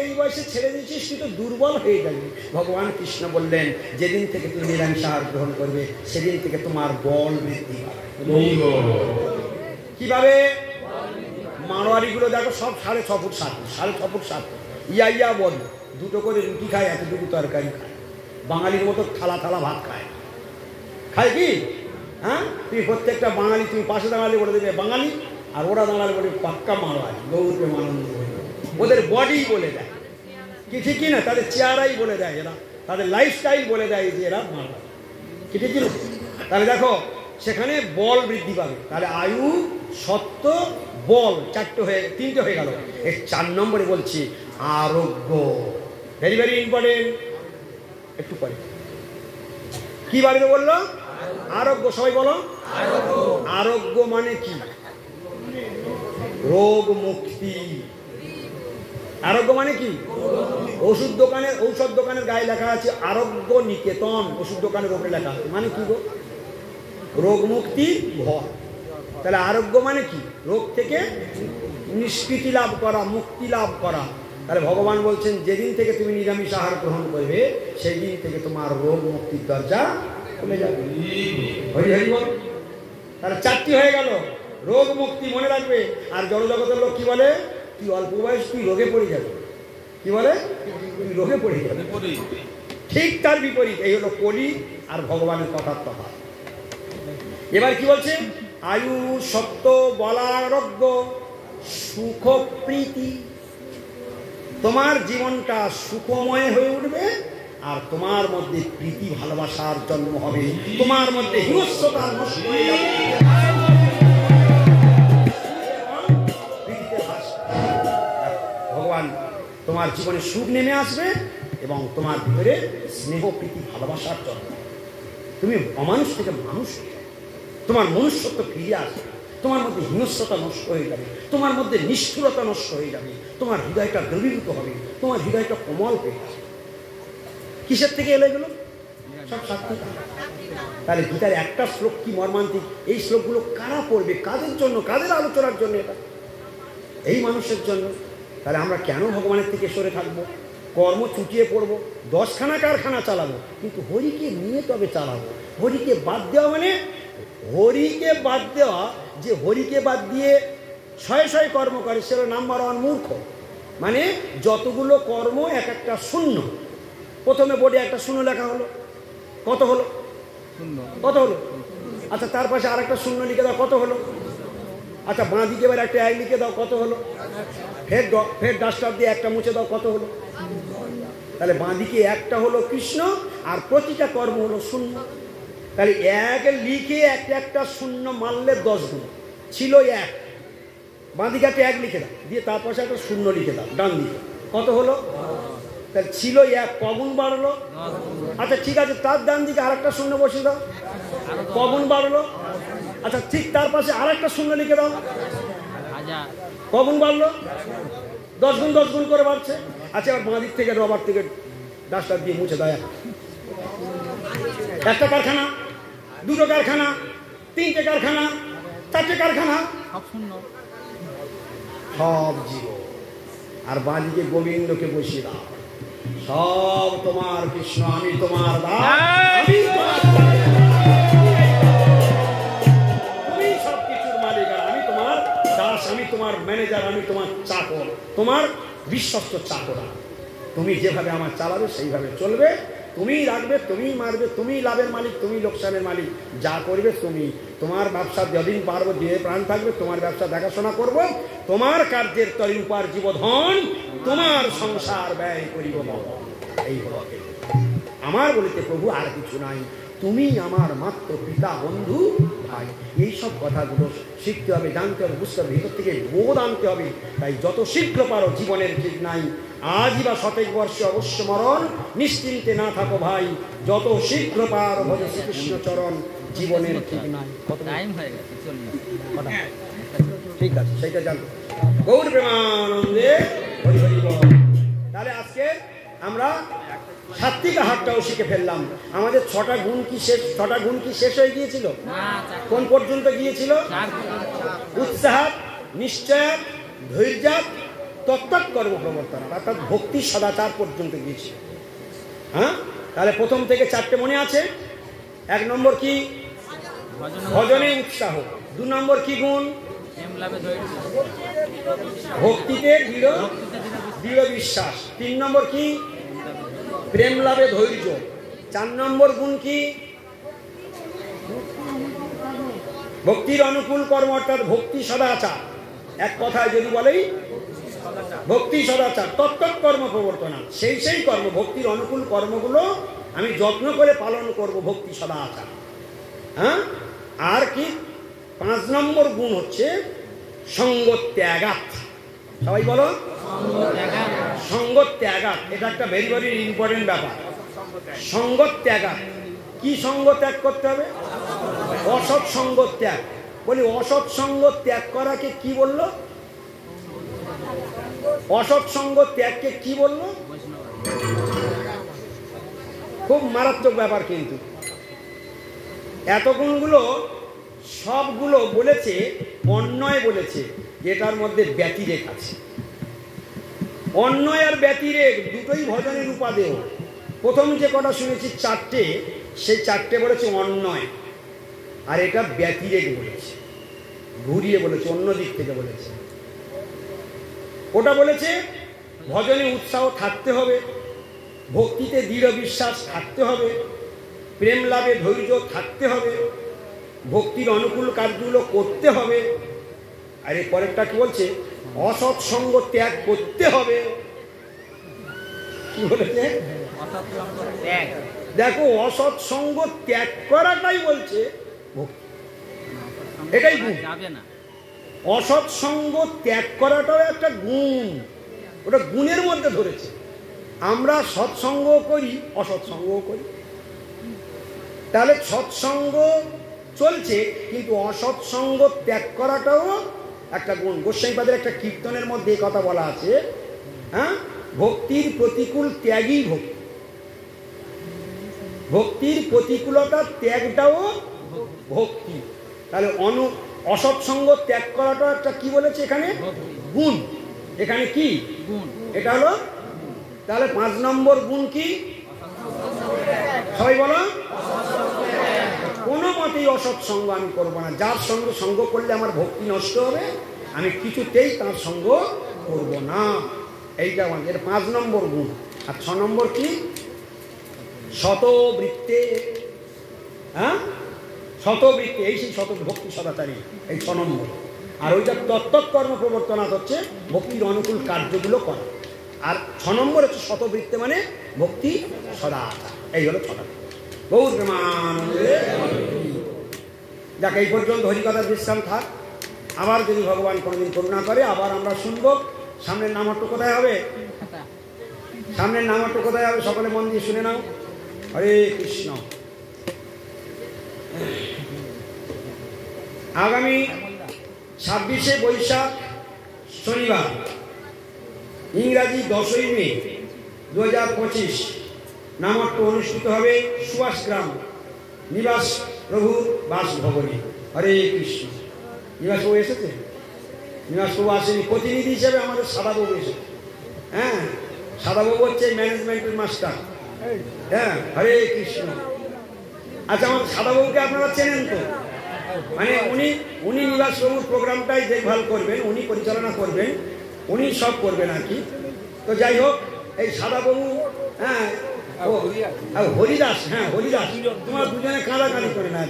এই বয়সে ছেড়ে দিয়েছিস, তুই তো দুর্বল হয়ে যাবি। ভগবান কৃষ্ণ বললেন যেদিন থেকে তুমি নিরামিষ আহার গ্রহণ করবে সেদিন থেকে তোমার বল বৃদ্ধি পাবে। কিভাবে? মারোয়ারিগুলো দেখো সব 6.5 ফুট 7 ফুট, 6.5 ফুট 7 ফুট, ইয়া বল, 2টো করে রুটি খায়, এতটুকু তরকারি খায়, বাঙালির মতো থালা থালা ভাত খায়। খায় কি? হ্যাঁ, তুমি প্রত্যেকটা বাঙালি, তুমি পাশে দাঁড়ালে বলে দেবে বাঙালি, আর ওরা দাঁড়ালে বলে পাক্কা মারোয়ারি, গৌরবে মানন্দ। ওদের বডি বলে দেয় কি, ঠিকই না? তাদের চেহারাই বলে দেয়, এরা তাদের লাইফস্টাইল বলে দেয় যে এরা মারোয়ারি, কি ঠিক না? তাহলে দেখো সেখানে বল বৃদ্ধি পাবে। তাহলে আয়ু, সত্য, বল 3টে হয়ে গেল। এই 4 নম্বরে বলছি আরোগ্য, ভেরি ভেরি ইম্পর্টেন্ট। একটু পরে কি বাড়বে বললো? আরোগ্য। সবাই বলো আরোগ্য মানে কি? রোগ মুক্তি। আরোগ্য মানে কি? ঔষধ দোকানের গায়ে লেখা আছে আরোগ্য নিকেতন, ওষুধ দোকানের উপরে লেখা আছে, মানে কি গো? রোগ মুক্তি ঘর। তাহলে আরোগ্য মানে কি? রোগ থেকে নিষ্কৃতি লাভ করা, মুক্তি লাভ করা। তাহলে ভগবান বলছেন যেদিন থেকে তুমি নিরামিষ আহার গ্রহণ করবে সেই দিন থেকে তোমার রোগ মুক্তির দরজা খুলে যাবে। হরি হরি বল। তাহলে 4টি হয়ে গেল। রোগ মুক্তি মনে রাখবে। আর জড়জগতের লোক কি বলে? তুই অল্প বয়স, তুই রোগে পড়ে যাবে। কি বলে? তুই রোগে পড়ে যাবে। ঠিক তার বিপরীত। এই হলো কলি আর ভগবানের কথার তফাৎ। এবার কি বলছে? আয়ু, সত্য, বলারোগ্য, সুখ, প্রীতি। তোমার জীবনটা সুখময় হয়ে উঠবে আর তোমার মধ্যে প্রীতি ভালোবাসার জন্ম হবে। তোমার মধ্যে হিংস্রতা নষ্ট হয়ে যাবে। ভগবান তোমার জীবনে সুখ নেমে আসবে এবং তোমার ভিতরে স্নেহ, প্রীতি, ভালোবাসার জন্ম। তুমি অমানুষ থেকে মানুষ, তোমার মনুষ্যত্ব ফিরে আসবে। তোমার মধ্যে হিংস্রতা নষ্ট হয়ে যাবে, তোমার মধ্যে নিষ্ঠুরতা নষ্ট হয়ে যাবে, তোমার হৃদয়টা দ্রবীভূত হবে, তোমার হৃদয়টা কোমল হয়ে যাবে। কিসের থেকে এলো এগুলো? সব সাক্ষী। তাহলে গীতার একটা শ্লোক কি মর্মান্তিক! এই শ্লোকগুলো কারা পড়বে? কাদের জন্য? কাদের আলোচনার জন্য? এটা এই মানুষের জন্য। তাহলে আমরা কেন ভগবানের থেকে সরে থাকবো? কর্ম চুটিয়ে পড়বো, 10খানা কারখানা চালাবো, কিন্তু হরিকে নিয়ে তবে চালাবো। হরিকে বাদ দেওয়া মানে, হরিকে বাদ দেওয়া যে হরিকে বাদ দিয়ে শয়ে শয়ে কর্ম করে সে হলো নাম্বার ওয়ান মূর্খ। মানে যতগুলো কর্ম এক একটা শূন্য। প্রথমে বোর্ডে একটা শূন্য লেখা হলো, কত হলো? কত হলো? আচ্ছা তার পাশে আর একটা শূন্য লিখে দাও, কত হলো? আচ্ছা বাঁ দিকে এবার একটা এক লিখে দাও, কত হলো? ফের ডাস্টার দিয়ে একটা মুছে দাও, কত হলো? তাহলে বাঁ দিকে একটা হলো কৃষ্ণ আর প্রতিটা কর্ম হলো শূন্য। তাহলে এক লিখে একটা একটা শূন্য মারলে 10 গুণ ছিল এক। বাঁ দিকে একটা এক লিখে দাও, দিয়ে তার পাশে একটা শূন্য লিখে দাও ডান দিকে, কত হলো? তাহলে ছিল এক, কগুণ বাড়লো? আচ্ছা ঠিক আছে, তার ডান দিকে আর একটা শূন্য বসিয়ে দাও, কগুণ বাড়লো? আচ্ছা ঠিক তার পাশে আর একটা শূন্য লিখে দাও, কগুণ বাড়লো? 10 গুণ 10 গুণ করে বাড়ছে। আচ্ছা এবার বাঁ দিক থেকে রবার থেকে ডাস্টার দিয়ে মুছে দেয়। একটা কারখানা, দুটো কারখানা, তিনটে কারখানা, চারটে কারখানা, সব জীব। আর বাঁ দিকে গোবিন্দকে বসিয়ে দাও, সব তোমার কৃষ্ণ, আমি তোমার দাস, আমি তোমার, তুমি সব কিছুর মালিক, আর আমি তোমার দাস, আমি তোমার ম্যানেজার, আমি তোমার চাকর, তোমার বিশ্বস্ত চাকর। তুমি যেভাবে আমার চালাবে সেইভাবে চলবে, তুমি রাখবে, তুমি মারবে, তুমি লাভের মালিক, তুমি লোকসানের মালিক, যা করবে তুমি। তোমার ব্যবসা যদিন পারবো, দিয়ে প্রাণ থাকবে, তোমার ব্যবসা দেখাশোনা করব, তোমার কার্যের তরি উপার্জিব ধন, তোমার সংসার ব্যয় করিব মহৎ। এই হলো আমার বলিতে প্রভু, আর কিছু নাই। তুমি আমার মাত্র পিতা, বন্ধু, ভাই। এইসব কথাগুলো শিখতে হবে, জানতে হবে, বুঝতে হবে, ভিতর থেকে বোধ আনতে হবে। তাই যত শীঘ্র পারো, জীবনের ঠিক নাই, আজই বা 27 বর্ষে অবশ্য মরণ, নিশ্চিন্তে না থাকো ভাই, যত শীঘ্র পারো ভজ শ্রীকৃষ্ণ চরণ, জীবনের ঠিক নাই। টাইম হয়ে গেছে, ঠিক আছে, সেইটা জানতো। গৌর প্রেমানন্দে হরি হরি বল। তাহলে আজকে আমরা সাত্বিক আহারটাও শিখে ফেললাম। আমাদের 6টা গুণ কি শেষ? 6টা গুণ কি শেষ হয়ে গিয়েছিল? কোন পর্যন্ত গিয়েছিল? উৎসাহ, নিশ্চয়, ধৈর্য, তত্ত্ব কর্ম প্রবর্তন, অর্থাৎ ভক্তি সদাচার পর্যন্ত গিয়েছিল। হ্যাঁ, তাহলে প্রথম থেকে 4টে মনে আছে। 1 নম্বর কি? ভজনে উৎসাহ। 2 নম্বর কি গুণ? ভক্তিতে দৃঢ় বিশ্বাস। 3 নম্বর কি? প্রেম লাভে ধৈর্য। 4 নম্বর গুণ কি? ভক্তির অনুকূল কর্ম, অর্থাৎ ভক্তি সদাচার। এক কথায় যদি বলেই ভক্তি সদাচার, তত্ত্ব কর্ম প্রবর্তনা, সেই কর্ম, ভক্তির অনুকূল কর্মগুলো আমি যত্ন করে পালন করব, ভক্তি সদাচার। হ্যাঁ, আর কি? 5 নম্বর গুণ হচ্ছে সঙ্গ ত্যাগাত। সবাই বলো, সঙ্গ ত্যাগাত। এটা একটা ভেরি ভেরি ইম্পর্টেন্ট ব্যাপার। সঙ্গ ত্যাগাত। কি সঙ্গ ত্যাগ করতে হবে? অসৎ সঙ্গ ত্যাগ। বলি, অসৎ সঙ্গ ত্যাগ করাকে কি বললো? অসৎ সঙ্গ ত্যাগকে কি বললো? খুব মারাত্মক ব্যাপার। কিন্তু এত গুণগুলো সবগুলো বলেছে, অন্যয় বলেছে, যেটার মধ্যে ব্যতিরেক আছে। অন্যয় আর ব্যতিরেক দুটোই ভজনের উপাদেয়। প্রথম যে কটা শুনেছি 4টে, সেই 4টে বলেছে অন্যয়, আর এটা ব্যতিরেক বলেছে, ঘুরিয়ে বলেছে, অন্য দিক থেকে বলেছে। ওটা বলেছে ভজনে উৎসাহ থাকতে হবে, ভক্তিতে দৃঢ় বিশ্বাস থাকতে হবে, প্রেম লাভে ধৈর্য থাকতে হবে, ভক্তির অনুকূল কাজগুলো করতে হবে। আর এর পরেরটা কি বলছে? অসৎ সঙ্গ ত্যাগ করতে হবে। কি বলেছে? দেখো, অসৎ সঙ্গ ত্যাগ করাটাই বলছে ভক্তি, এটাই গুণ। অসৎ সঙ্গ ত্যাগ করাটাও একটা গুণ, ওটা গুণের মধ্যে ধরেছে। আমরা সৎসঙ্গ করি, অসৎসঙ্গও করি। তাহলে সৎসঙ্গ চলছে, কিন্তু অসৎসঙ্গ ত্যাগ করাটাও একটা গুণ। গোস্বামীপাদের একটা কীর্তনের মধ্যে এই কথা বলা আছে, হ্যাঁ, ভক্তির প্রতিকূল ত্যাগই ভক্তি। ভক্তির প্রতিকূলতা ত্যাগটাও ভক্তি। তাহলে অসৎসঙ্গ ত্যাগ করাটা একটা কি বলেছে এখানে? গুণ। এখানে কি গুণ? এটা হলো। তাহলে 5 নম্বর গুণ কি? সবাই বলো। কোনো মতে কিছুতেই অসৎ সঙ্গ আমি করব না। যার সঙ্গে সঙ্গ করলে আমার ভক্তি নষ্ট হবে, আমি কিছুতেই তার সঙ্গ করব না। এইটা আমাদের 5 নম্বর গুণ। আর 6 নম্বর কি? শতবৃত্তে। হ্যাঁ, শতবৃত্তে, এই সেই শত ভক্তি সদাচারী, এই 6 নম্বর। আর ওইটা তত্ত্বকর্ম প্রবর্তনাথ হচ্ছে ভক্তির অনুকূল কার্যগুলো করা। আর 6 নম্বর হচ্ছে শতবৃত্তে, মানে ভক্তি সদাচার। এই হলো 6টা। গৌর প্রেমানন্দে। যাক, এই পর্যন্ত হরিকথার বিশ্রাম থাক। আবার যদি ভগবান কোনোদিন করুণা করে আবার আমরা শুনব। সামনের নামটা কোথায় হবে? সামনের নামটা কোথায় হবে? সকলে মন দিয়ে শুনে নাও। হরে কৃষ্ণ। আগামী 26শে বৈশাখ শনিবার, ইংরাজি 10ই মে 2025 নামট্য অনুষ্ঠিত হবে সুভাষগ্রাম নিবাস প্রভু বাসভবনে। হরে কৃষ্ণ। নিবাসবাবু এসেছে? নিবাসবাবু আসেনি, প্রতিনিধি হিসেবে আমাদের সাদাবাবু এসেছে। হ্যাঁ, সাদাবাবু হচ্ছে ম্যানেজমেন্টের মাস্টার। হ্যাঁ, হরে কৃষ্ণ। আচ্ছা, আমার সাদাবাবুকে আপনারা চেনেন তো? মানে উনি নিবাসবাবুর প্রোগ্রামটাই দেখভাল করবেন, উনি পরিচালনা করবেন, উনি সব করবেন আর কি। তো যাই হোক, এই সাদাবাবু, হ্যাঁ, হরিদাস, হ্যাঁ হরিদাস, তোমার দুজনে কাঁদাকাঁদি করে না।